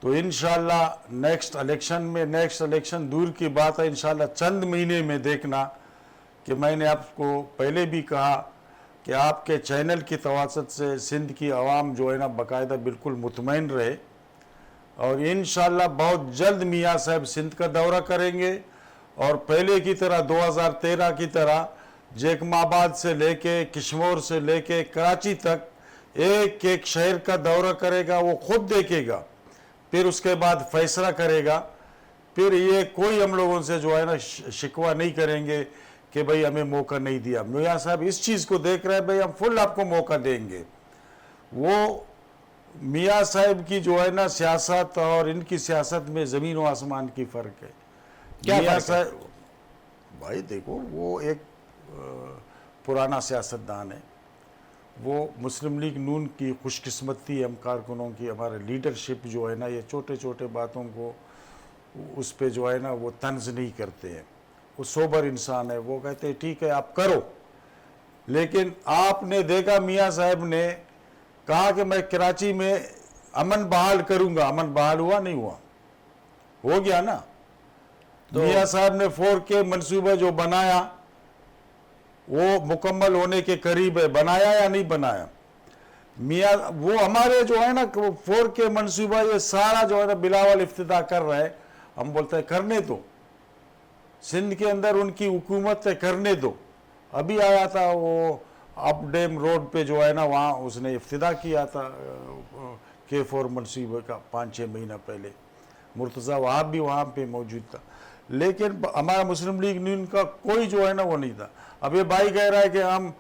तो इंशाल्लाह नेक्स्ट इलेक्शन दूर की बात है, इंशाल्लाह चंद महीने में देखना कि मैंने आपको पहले भी कहा कि आपके चैनल की तवासत से सिंध की आवाम जो है ना बाकायदा बिल्कुल मुतमईन रहे। और इंशाल्लाह बहुत जल्द मियाँ साहब सिंध का दौरा करेंगे और पहले की तरह 2013 की तरह जैकमाबाद से लेके किश्तवाड़ से लेके कराची तक एक एक शहर का दौरा करेगा, वो खुद देखेगा, फिर उसके बाद फैसला करेगा। फिर ये कोई हम लोगों से जो है ना शिकवा नहीं करेंगे कि भाई हमें मौका नहीं दिया। मियाँ साहब इस चीज़ को देख रहे हैं, भाई हम फुल आपको मौका देंगे। वो मियाँ साहब की जो है ना सियासत और इनकी सियासत में ज़मीन व आसमान की फ़र्क है। क्या मियाँ फर्क है? साहब भाई देखो, वो एक पुराना सियासतदान है, वो मुस्लिम लीग नून की खुशकिस्मती हम कारकुनों की, हमारे लीडरशिप जो है ना ये छोटे छोटे बातों को उस पे जो है ना वो तंज नहीं करते हैं। वो सोबर इंसान है, वो कहते हैं ठीक है आप करो। लेकिन आपने देखा मियाँ साहब ने कहा कि मैं कराची में अमन बहाल करूंगा, अमन बहाल हुआ नहीं हुआ? हो गया ना। तो मियाँ साहब ने 4K मंसूबा जो बनाया वो मुकम्मल होने के करीब है, बनाया या नहीं बनाया? मियाँ वो हमारे जो है ना 4K मंसूबा ये सारा जो है ना बिलावल इफ्तिदा कर रहा है। हम बोलते हैं करने दो, सिंध के अंदर उनकी हुकूमत है, करने दो। अभी आया था वो अप डैम रोड पे जो है ना वहाँ उसने इफ्तिदा किया था K4 मंसूबे का 5-6 महीना पहले। मुर्तज़ा वहाँ भी वहाँ पे मौजूद था, लेकिन हमारा मुस्लिम लीग नून का कोई जो है ना वो नहीं था। अब ये भाई कह रहा है कि हम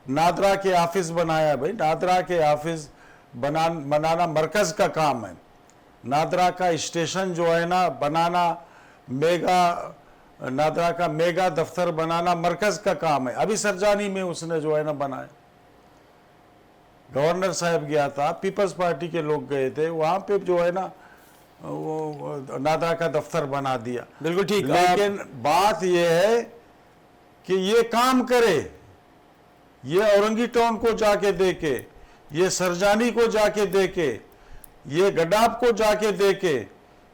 नादरा के ऑफिस बनाया। भाई नादरा के ऑफिस बनाना मरकज़ का काम है। नादरा का स्टेशन जो है ना बनाना, नादरा का मेगा दफ्तर बनाना मरकज़ का काम है। अभी सरजानी में उसने जो है ना बनाया। गवर्नर साहब गया था, पीपल्स पार्टी के लोग गए थे, वहाँ पे जो है ना वो नादरा का दफ्तर बना दिया। बिल्कुल ठीक। लेकिन बात यह है कि ये काम करे, ये औरंगी टाउन को जाके देखे, ये सरजानी को जाके देखे, ये गडाब को जाके देखे,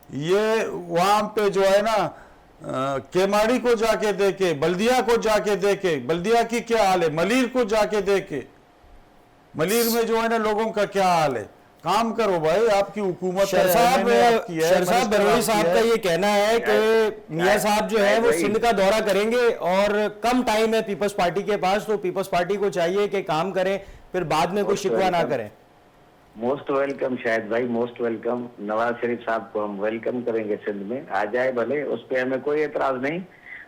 ये वहाँ पे जो है ना केमाड़ी को जाके देखे, बल्दिया को जाके देखे, बल्दिया की क्या हाल है, मलीर को जाके देखे, मलीर में जो है ना लोगों का क्या हाल है। काम करो भाई, आपकी हुकूमत है। शहर बरोई साहब का ये कहना है कि मियाँ साहब जो है वो सिंध का दौरा करेंगे और कम टाइम है पीपल्स पार्टी के पास, तो पीपल्स पार्टी को चाहिए कि काम करें, फिर बाद में कोई शिकवा ना करें। मोस्ट वेलकम शायद भाई, मोस्ट वेलकम। नवाज शरीफ साहब को हम वेलकम करेंगे सिंध में, आ जाए भले, उस पर हमें कोई एतराज नहीं।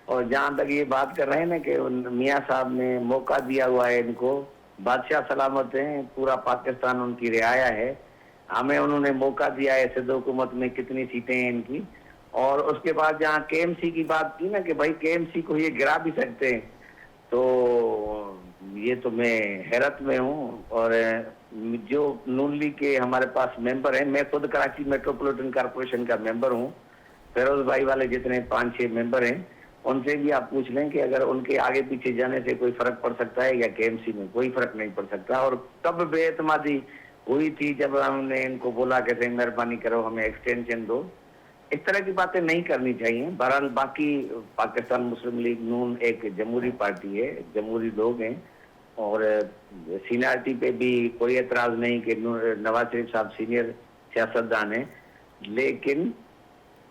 और जहाँ तक ये बात कर रहे हैं ना कि मियाँ साहब ने मौका दिया हुआ है इनको, बादशाह सलामत हैं, पूरा पाकिस्तान उनकी रियाया है। हमें उन्होंने मौका दिया है सिंध हुकूमत में, कितनी सीटें हैं इनकी। और उसके बाद जहाँ KMC की बात की ना कि भाई KMC को ये गिरा भी सकते हैं, तो ये तो मैं हैरत में हूँ। और जो नून लीग के हमारे पास मेंबर हैं, मैं खुद कराची मेट्रोपॉलिटन कॉरपोरेशन का मेंबर हूँ, फिरोज भाई वाले जितने 5-6 मेंबर हैं उनसे भी आप पूछ लें कि अगर उनके आगे पीछे जाने से कोई फर्क पड़ सकता है या KMC में कोई फर्क नहीं पड़ सकता। और कब बेएतमादी हुई थी जब हमने इनको बोला कि मेहरबानी करो हमें एक्सटेंशन दो, इस तरह की बातें नहीं करनी चाहिए। बहरहाल बाकी पाकिस्तान मुस्लिम लीग नून एक जमहूरी पार्टी है, जमहूरी लोग हैं, और सीनियरिटी पे भी कोई एतराज नहीं कि नवाज शरीफ साहब सीनियर सियासतदान हैं, लेकिन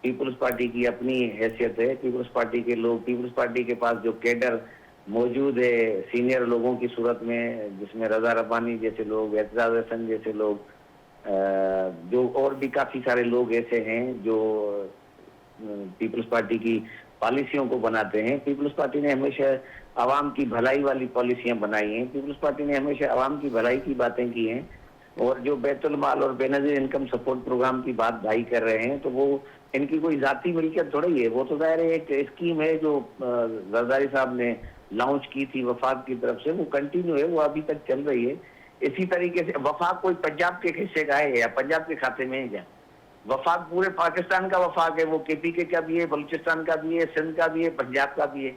पीपल्स पार्टी की अपनी हैसियत है। पीपल्स पार्टी के लोग, पीपल्स पार्टी के पास जो कैडर मौजूद है सीनियर लोगों की सूरत में, जिसमें रजा रब्बानी जैसे लोग, एतजाज हसन जैसे लोग, जो और भी काफी सारे लोग ऐसे हैं जो पीपल्स पार्टी की पॉलिसियों को बनाते हैं। पीपल्स पार्टी ने हमेशा आवाम की भलाई वाली पॉलिसियां बनाई हैं। पीपल्स पार्टी ने हमेशा आवाम की भलाई की बातें की हैं, और जो बैतुल माल और बेनजीर इनकम सपोर्ट प्रोग्राम की बात भाई कर रहे हैं, तो वो इनकी कोई जाती मिल्कियत थोड़ी है, वो तो दायरे एक स्कीम है जो जरदारी साहब ने लॉन्च की थी वफाक की तरफ से, वो कंटिन्यू है, वो अभी तक चल रही है। इसी तरीके से वफाक कोई पंजाब के हिस्से का है या पंजाब के खाते में है क्या? वफाक पूरे पाकिस्तान का वफाक है, वो केपीके का भी है, बलूचिस्तान का भी है, सिंध का भी है, पंजाब का भी है।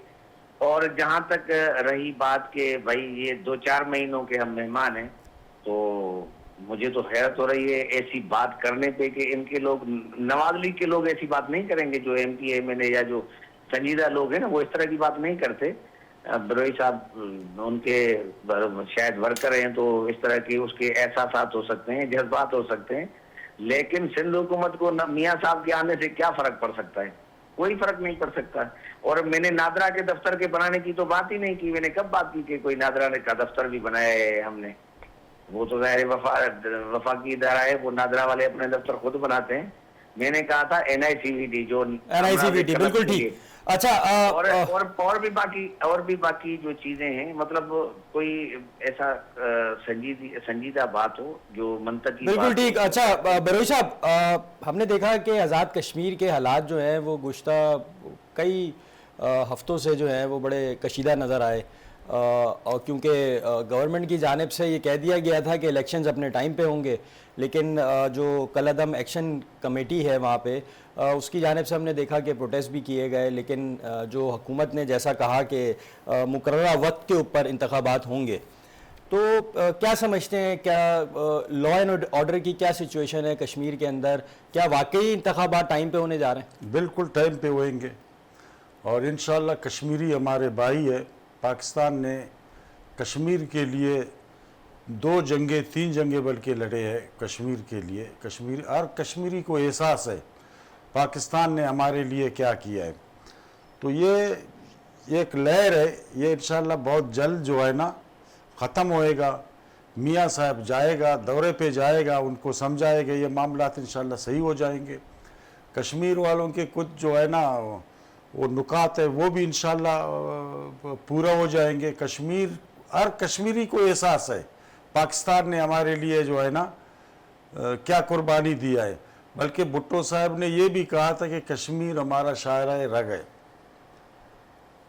और जहां तक रही बात के भाई ये 2-4 महीनों के हम मेहमान हैं, तो मुझे तो हैरत हो रही है ऐसी बात करने पे कि इनके लोग, नवाज लीग के लोग ऐसी बात नहीं करेंगे, जो MP MLA या जो संजीदा लोग हैं ना, वो इस तरह की बात नहीं करते। बरोई साहब उनके शायद वर्कर हैं, तो इस तरह की उसके एहसास हो सकते हैं, जज्बात हो सकते हैं, लेकिन सिंध हुकूमत को मियाँ साहब के आने से क्या फर्क पड़ सकता है? कोई फर्क नहीं पड़ सकता। और मैंने नादरा के दफ्तर के बनाने की तो बात ही नहीं की। मैंने कब बात की कि कोई नादरा का दफ्तर भी बनाया है हमने? वो तो ज़ाहिर वफाकी इदारा है, वो नादरा वाले अपने दफ्तर खुद बनाते हैं। मैंने कहा था NICVT, जो NICVT, बिल्कुल ठीक। अच्छा, और भी बाकी जो चीजें हैं, मतलब कोई ऐसा संजीदा बात हो जो मंतकी, बिल्कुल ठीक। अच्छा बरोई साहब, हमने देखा कि आज़ाद कश्मीर के हालात जो हैं वो गुज़श्ता कई हफ्तों से जो हैं वो बड़े कशीदा नज़र आए, और क्योंकि गवर्नमेंट की जानिब से ये कह दिया गया था कि इलेक्शंस अपने टाइम पे होंगे, लेकिन जो कलअदम एक्शन कमेटी है वहाँ पे उसकी जानिब से हमने देखा कि प्रोटेस्ट भी किए गए, लेकिन जो हुकूमत ने जैसा कहा कि मुकर्ररा वक्त के ऊपर इंतखाबात होंगे, तो क्या समझते हैं, क्या लॉ एंड ऑर्डर की क्या सिचुएशन है कश्मीर के अंदर? क्या वाकई इंतखाबात टाइम पे होने जा रहे हैं? बिल्कुल टाइम पे होंगे, और इंशाल्लाह कश्मीरी हमारे भाई है। पाकिस्तान ने कश्मीर के लिए 2 जंगें 3 जंगें बल्कि लड़े हैं कश्मीर के लिए। कश्मीर और कश्मीरी को एहसास है पाकिस्तान ने हमारे लिए क्या किया है। तो ये एक लहर है, ये इंशाल्लाह बहुत जल्द जो है ना ख़त्म होएगा। मियाँ साहब जाएगा, दौरे पे जाएगा, उनको समझाएगा, ये मामलात इंशाल्लाह सही हो जाएंगे। कश्मीर वालों के कुछ जो है ना वो नुकात है वो भी इंशाल्लाह पूरा हो जाएंगे। कश्मीर और कश्मीरी को एहसास है पाकिस्तान ने हमारे लिए जो है ना क्या कुर्बानी दिया है। बल्कि भुट्टो साहब ने ये भी कहा था कि कश्मीर हमारा शायरा रग है।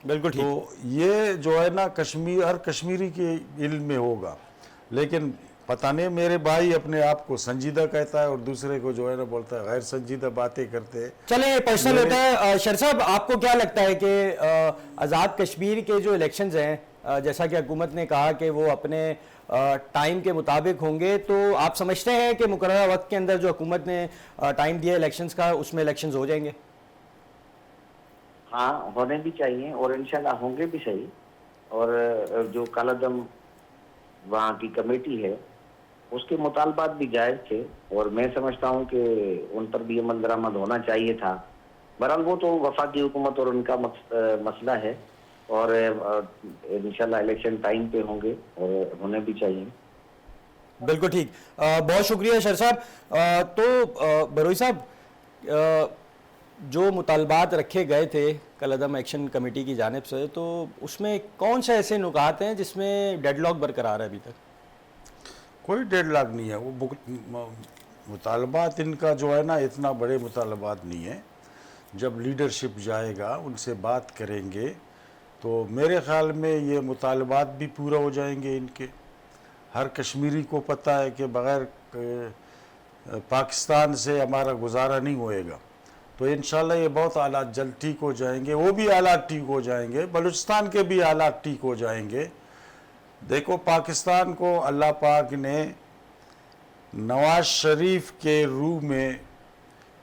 बिल्कुल ठीक। तो ये जो है ना कश्मीर और कश्मीरी के इल्म में होगा, लेकिन पता नहीं मेरे भाई अपने आप को संजीदा कहता है और दूसरे को जो है ना बोलता है गैर संजीदा बातें करते हैं। चले पर्सनल होता है। शर साहब, आपको क्या लगता है कि आज़ाद कश्मीर के जो इलेक्शंस हैं, जैसा कि हुकूमत ने कहा कि वो अपने टाइम के मुताबिक होंगे, तो आप समझते हैं कि मुकर्ररा वक्त के अंदर जो हुकूमत ने टाइम दिया इलेक्शंस का, उसमें इलेक्शंस हो जाएंगे? हाँ, होने भी चाहिए और इंशाल्लाह होंगे भी सही। और जो कलअदम वहाँ की कमेटी है उसके मुतालबात भी जायज़ थे, और मैं समझता हूँ कि उन पर भी अमल दरामद होना चाहिए था। बहरहाल वो तो वफाकी हुकूमत और उनका मसला है, और इंशाल्लाह इलेक्शन टाइम पे होंगे और होने भी चाहिए। बिल्कुल ठीक। बहुत शुक्रिया शर साहब। तो बरोई साहब, जो मुतालबात रखे गए थे कलअदम एक्शन कमेटी की जानिब से, तो उसमें कौन से ऐसे नुकात हैं जिसमें डेडलॉक बरकरार है? अभी तक कोई डेडलॉक नहीं है। वो मुतालबात इनका जो है ना इतना बड़े मुतालबात नहीं है। जब लीडरशिप जाएगा उनसे बात करेंगे तो मेरे ख्याल में ये मुतालबात भी पूरा हो जाएंगे इनके। हर कश्मीरी को पता है कि बग़ैर पाकिस्तान से हमारा गुजारा नहीं होएगा। तो इंशाल्लाह ये बहुत हालात जल्द ठीक हो जाएंगे, वो भी हालात ठीक हो जाएंगे, बलूचिस्तान के भी हालात ठीक हो जाएंगे। देखो पाकिस्तान को अल्लाह पाक ने नवाज शरीफ के रूह में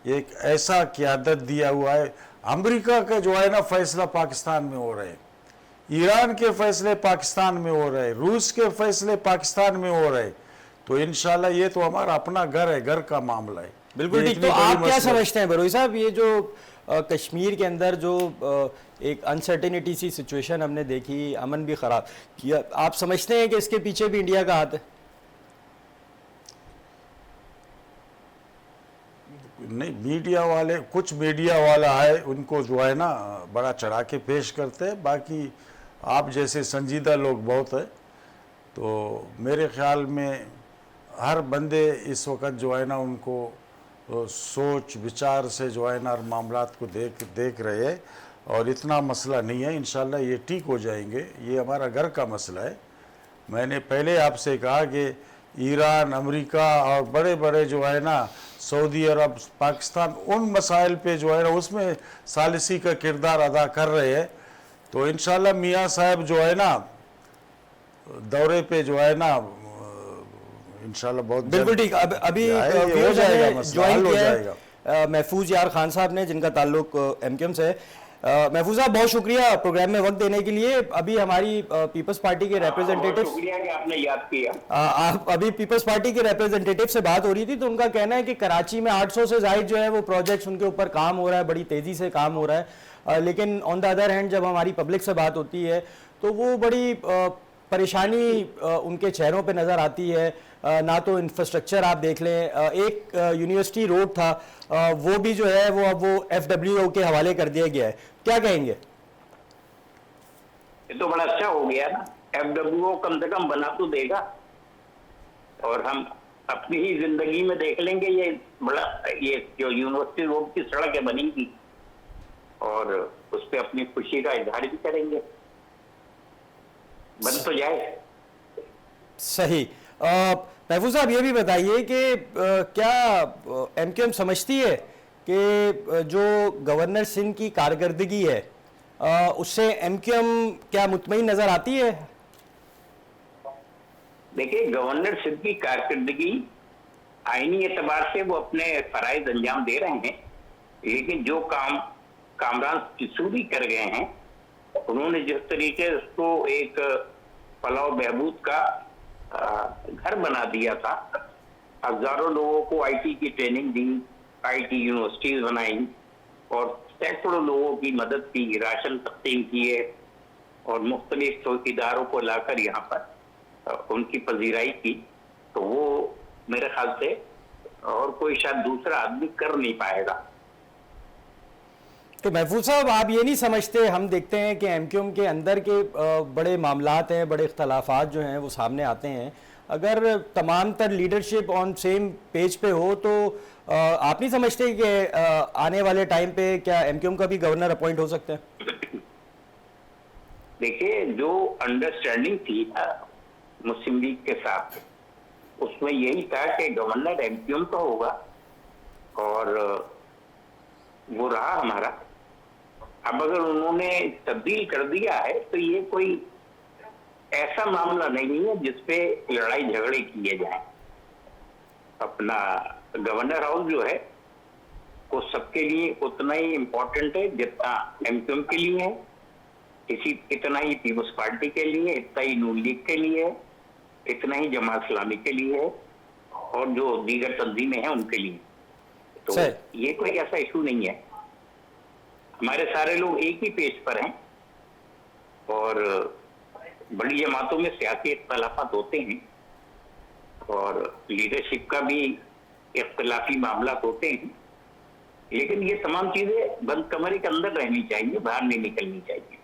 एक ऐसा क़यादत दिया हुआ है। अमेरिका का जो है ना फैसला पाकिस्तान में हो रहे हैं, ईरान के फैसले पाकिस्तान में हो रहे हैं, रूस के फैसले पाकिस्तान में हो रहे हैं, तो इंशाल्लाह ये तो हमारा अपना घर है, घर का मामला है। बिल्कुल ये ठीक। इतनी तो बड़ी आप क्या मसला- समझते हैं बरोई साहब, ये जो कश्मीर के अंदर जो एक अनसर्टेनिटी सी सिचुएशन हमने देखी, अमन भी ख़राब किया, आप समझते हैं कि इसके पीछे भी इंडिया का हाथ है? नहीं, मीडिया वाले, कुछ मीडिया वाला है उनको जो है ना बड़ा चढ़ा के पेश करते हैं, बाकी आप जैसे संजीदा लोग बहुत है। तो मेरे ख्याल में हर बंदे इस वक्त जो है ना उनको सोच विचार से जो है ना मामलात को देख रहे हैं, और इतना मसला नहीं है, इंशाल्लाह ये ठीक हो जाएंगे। ये हमारा घर का मसला है। मैंने पहले आपसे कहा कि ईरान, अमेरिका और बड़े बड़े जो है ना सऊदी अरब, पाकिस्तान, उन मसाइल पे जो है ना उसमें सालिसी का किरदार अदा कर रहे हैं। तो इंशाल्लाह मियाँ साहब जो है ना दौरे पे जो है ना इंशाल्लाह बहुत बिल्कुल ठीक। अभी हो जाएगा, मसला हल हो जाएगा। महफूज यार खान साहब ने, जिनका ताल्लुक एमक्यूएम से है। महफूज साहब बहुत शुक्रिया प्रोग्राम में वक्त देने के लिए। अभी हमारी पीपल्स पार्टी के रिप्रेजेंटेटिव, शुक्रिया कि आपने याद किया। आप अभी पीपल्स पार्टी के रिप्रेजेंटेटिव से बात हो रही थी, तो उनका कहना है कि कराची में 800 से ज्यादा जो है वो प्रोजेक्ट्स उनके ऊपर काम हो रहा है, बड़ी तेजी से काम हो रहा है। लेकिन ऑन द अदर हैंड जब हमारी पब्लिक से बात होती है तो वो बड़ी परेशानी उनके चेहरों पे नज़र आती है। ना तो इंफ्रास्ट्रक्चर आप देख लें, एक यूनिवर्सिटी रोड था वो भी जो है वो अब वो FWO के हवाले कर दिया गया है, क्या कहेंगे? ये तो बड़ा अच्छा हो गया ना, FWO कम से कम बना तो देगा, और हम अपनी ही जिंदगी में देख लेंगे ये बड़ा, ये जो यूनिवर्सिटी रोड की सड़क बनेगी और उस पर अपनी खुशी का इजहार भी करेंगे, बन तो जाए। सही। महफूज साहब ये भी बताइए कि क्या एमक्यूएम समझती है कि जो गवर्नर सिंध की कारकर्दगी है उससे एमक्यूएम क्या मुतमईन नजर आती है? देखिए, गवर्नर सिंध की कारकर्दगी आईनी एतबार से वो अपने फराइज अंजाम दे रहे हैं, लेकिन जो काम कामरान किसूरी कर गए हैं, उन्होंने जिस तरीके से उसको एक फलाह बहबूद का घर बना दिया था, हजारों लोगों को आईटी की ट्रेनिंग दी, आईटी यूनिवर्सिटीज बनाई और सैकड़ों लोगों की मदद की, राशन तकसीम किए और मुख्तलिफ चौकीदारों को लाकर यहाँ पर उनकी पजीराई की, तो वो मेरे ख्याल से और कोई शायद दूसरा आदमी कर नहीं पाएगा। तो महफूज साहब आप ये नहीं समझते, हम देखते हैं कि एमक्यूएम के अंदर के बड़े मामलात हैं, बड़े इख्तलाफात जो हैं वो सामने आते हैं, अगर तमाम तर लीडरशिप ऑन सेम पेज पे हो तो आप नहीं समझते कि आने वाले टाइम पे क्या एमक्यूएम का भी गवर्नर अपॉइंट हो सकता है? देखिए, जो अंडरस्टैंडिंग थी मुस्लिम लीग के साथ, उसमें यही था कि गवर्नर एमक्यूएम का होगा और वो रहा हमारा। अब अगर उन्होंने तब्दील कर दिया है तो ये कोई ऐसा मामला नहीं है जिसपे लड़ाई झगड़े किए जाएं। अपना गवर्नर हाउस जो है वो सबके लिए उतना ही इम्पोर्टेंट है जितना एमक्यूएम के लिए है, इतना ही पीपल्स पार्टी के लिए, इतना ही नून लीग के लिए है, इतना ही जमात इस्लामी के लिए है और जो दीगर तंजीमें हैं उनके लिए। तो ये कोई ऐसा इशू नहीं है, हमारे सारे लोग एक ही पेज पर हैं और बड़ी जमातों में सियासी इख्तलाफात होते हैं और लीडरशिप का भी इख्तलाफी मामला होते हैं, लेकिन ये तमाम चीजें बंद कमरे के अंदर रहनी चाहिए, बाहर नहीं निकलनी चाहिए।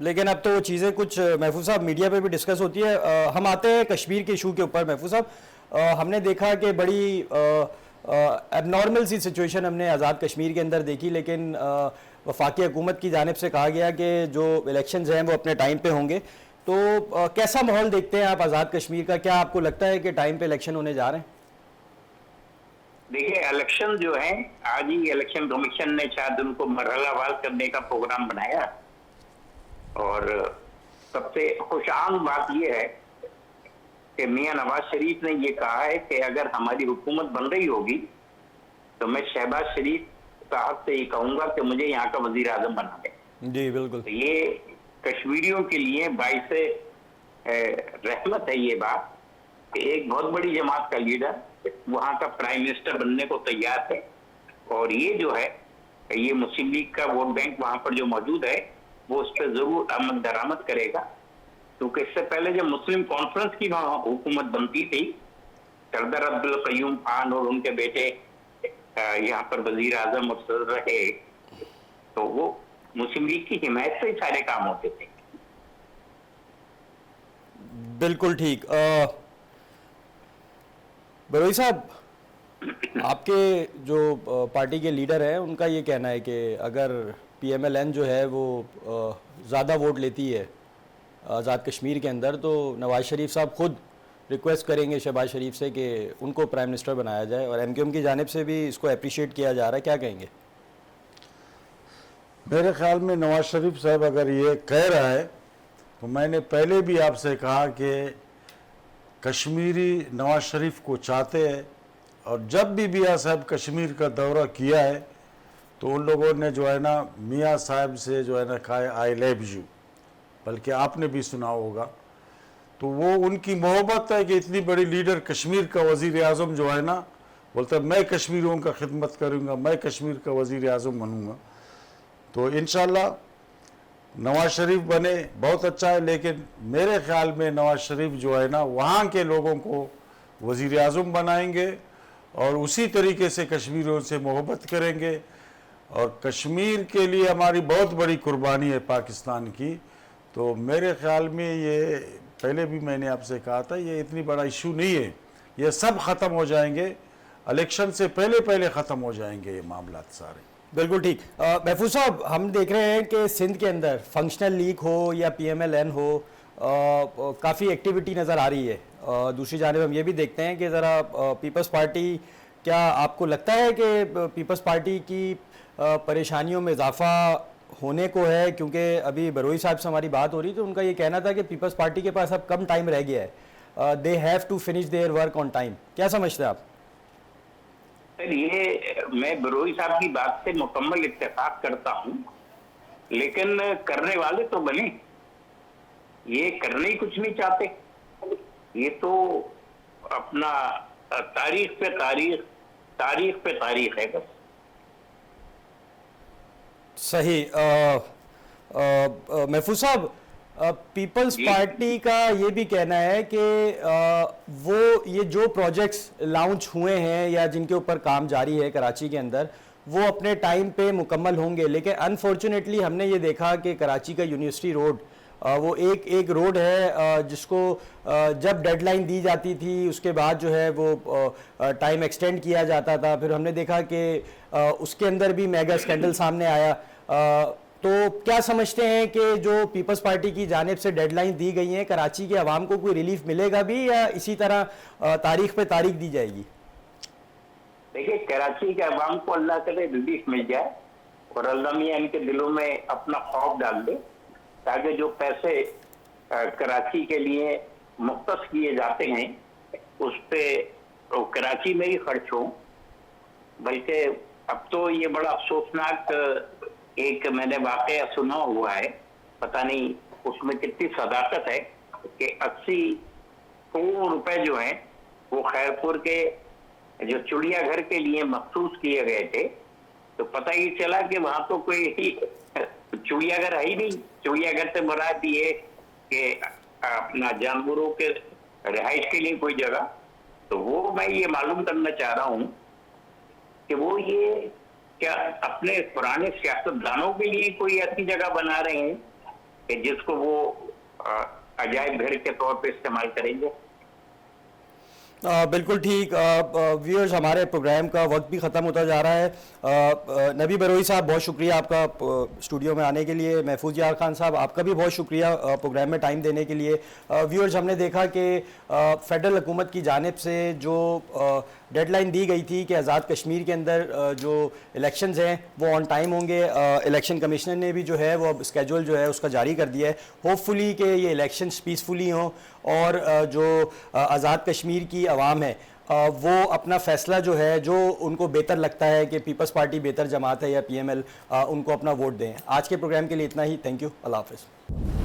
लेकिन अब तो वो चीज़ें कुछ महफूज साहब मीडिया पे भी डिस्कस होती है। हम आते हैं कश्मीर के इशू के ऊपर। महफूज साहब, हमने देखा कि बड़ी एबनॉर्मल सी सिचुएशन हमने आज़ाद कश्मीर के अंदर देखी, लेकिन वफाकी हुकूमत की जानिब से कहा गया कि जो इलेक्शंस हैं वो अपने टाइम पे होंगे। तो कैसा माहौल देखते हैं आप आज़ाद कश्मीर का? क्या आपको लगता है कि टाइम पे इलेक्शन होने जा रहे हैं? देखिए, इलेक्शन जो है, आज ही इलेक्शन कमीशन ने शायद उनको मरहलावार करने का प्रोग्राम बनाया और सबसे खुशआम बात यह है कि मियां नवाज शरीफ ने ये कहा है कि अगर हमारी हुकूमत बन रही होगी तो मैं शहबाज शरीफ साहब से ये कहूंगा कि मुझे यहाँ का वजीर आजम बना दे। जी बिल्कुल। तो ये कश्मीरियों के लिए बाइस रहमत है ये बात कि एक बहुत बड़ी जमात का लीडर वहाँ का प्राइम मिनिस्टर बनने को तैयार है, और ये जो है ये मुस्लिम लीग का वोट बैंक वहाँ पर जो मौजूद है वो उस पर जरूर आमद दरामद करेगा, क्योंकि इससे पहले जब मुस्लिम कॉन्फ्रेंस की वहाँ हुकूमत बनती थी, सरदार अब्दुल कयूम खान और उनके बेटे यहाँ पर वजीर आजम और सदर रहे, तो वो मुस्लिम लीग की हिमायत से ही सारे काम होते थे। बिल्कुल ठीक। बरोई साहब, आपके जो पार्टी के लीडर हैं उनका ये कहना है कि अगर PMLN जो है वो ज़्यादा वोट लेती है आज़ाद कश्मीर के अंदर, तो नवाज शरीफ साहब खुद रिक्वेस्ट करेंगे शहबाज शरीफ से कि उनको प्राइम मिनिस्टर बनाया जाए, और MQM की जानिब से भी इसको अप्रिशिएट किया जा रहा है। क्या कहेंगे? मेरे ख्याल में नवाज शरीफ साहब अगर ये कह रहा है तो मैंने पहले भी आपसे कहा कि कश्मीरी नवाज शरीफ को चाहते हैं, और जब भी मियाँ साहब कश्मीर का दौरा किया है तो उन लोगों ने जो है ना मियाँ साहब से जो है ना कहा है आई लव यू, बल्कि आपने भी सुना होगा। तो वो उनकी मोहब्बत है कि इतनी बड़ी लीडर कश्मीर का वज़ीर आज़म जो है ना बोलता है मैं कश्मीरियों का खिदमत करूँगा, मैं कश्मीर का वज़ीर आज़म बनूँगा। तो इंशाल्लाह नवाज शरीफ बने बहुत अच्छा है, लेकिन मेरे ख्याल में नवाज शरीफ जो है ना वहाँ के लोगों को वज़ीर आज़म बनाएंगे और उसी तरीके से कश्मीरियों से मोहब्बत करेंगे, और कश्मीर के लिए हमारी बहुत बड़ी कुर्बानी है पाकिस्तान की। तो मेरे ख्याल में ये पहले भी मैंने आपसे कहा था ये इतनी बड़ा इशू नहीं है, ये सब ख़त्म हो जाएंगे, इलेक्शन से पहले पहले ख़त्म हो जाएंगे ये मामला सारे। बिल्कुल ठीक। महफूज साहब, हम देख रहे हैं कि सिंध के अंदर फंक्शनल लीग हो या PMLN हो, काफ़ी एक्टिविटी नज़र आ रही है। दूसरी जानिब हम ये भी देखते हैं कि ज़रा पीपल्स पार्टी, क्या आपको लगता है कि पीपल्स पार्टी की परेशानियों में इजाफा होने को है? क्योंकि अभी बरोई साहब से हमारी बात हो रही तो उनका ये कहना था कि पीपल्स पार्टी के पास अब कम टाइम रह गया है, they have to finish their work on time. क्या समझते हैं आप? सर, ये मैं बरोई साहब की बात से मुकम्मल इत्तेफाक करता हूँ, लेकिन करने वाले तो बने, ये करने ही कुछ नहीं चाहते। ये तो अपना तारीख पे तारीख है बस। सही। महफूज साहब, पीपल्स पार्टी का ये भी कहना है कि वो ये जो प्रोजेक्ट्स लॉन्च हुए हैं या जिनके ऊपर काम जारी है कराची के अंदर, वो अपने टाइम पे मुकम्मल होंगे, लेकिन अनफॉर्चुनेटली हमने ये देखा कि कराची का यूनिवर्सिटी रोड वो एक रोड है जिसको जब डेडलाइन दी जाती थी उसके बाद जो है वो टाइम एक्सटेंड किया जाता था। फिर हमने देखा कि उसके अंदर भी मेगा स्कैंडल सामने आया। तो क्या समझते हैं कि जो पीपल्स पार्टी की जानिब से डेडलाइन दी गई है, कराची के अवाम को कोई रिलीफ मिलेगा भी या इसी तरह तारीख पे तारीख दी जाएगी? देखिए, कराची के अवाम को अल्लाह करे रिलीफ मिल जाए और अल्लाह मियां इनके दिलों में अपना खौफ डाल दे, ताकि जो पैसे कराची के लिए मुख्तस किए जाते हैं उस पे कराची में ही खर्च हो। बल्कि अब तो ये बड़ा अफसोसनाक एक मैंने वाकया सुना हुआ है, पता नहीं उसमें कितनी सदाकत है, कि 80 करोड़ रुपए जो हैं वो खैरपुर के जो चिड़ियाघर के लिए मखसूस किए गए थे। तो पता ही चला कि वहां तो कोई चिड़ियाघर है ही नहीं। चिड़ियाघर से मुराद ये कि अपना जानवरों के रिहाइश के लिए कोई जगह। तो वो मैं ये मालूम करना चाह रहा हूँ कि वो ये क्या अपने पुराने सियासतदानों के लिए कोई ऐसी जगह बना रहे हैं कि जिसको वो अजायब घर के तौर पे इस्तेमाल करेंगे। बिल्कुल ठीक। व्यूअर्स, हमारे प्रोग्राम का वक्त भी ख़त्म होता जा रहा है। नबी बरोई साहब, बहुत शुक्रिया आपका स्टूडियो में आने के लिए। महफूज यार खान साहब, आपका भी बहुत शुक्रिया प्रोग्राम में टाइम देने के लिए। व्यूअर्स, हमने देखा कि फेडरल हुकूमत की जानिब से जो डेडलाइन दी गई थी कि आज़ाद कश्मीर के अंदर जो इलेक्शंस हैं वो ऑन टाइम होंगे। इलेक्शन कमिश्नर ने भी जो है वो अब स्केड्यूल जो है उसका जारी कर दिया है। होपफुली कि ये इलेक्शंस पीसफुली हों और जो आज़ाद कश्मीर की आवाम है वो अपना फ़ैसला जो है, जो उनको बेहतर लगता है कि पीपल्स पार्टी बेहतर जमात है या PML, उनको अपना वोट दें। आज के प्रोग्राम के लिए इतना ही। Thank you. अल्लाह हाफ़िज़।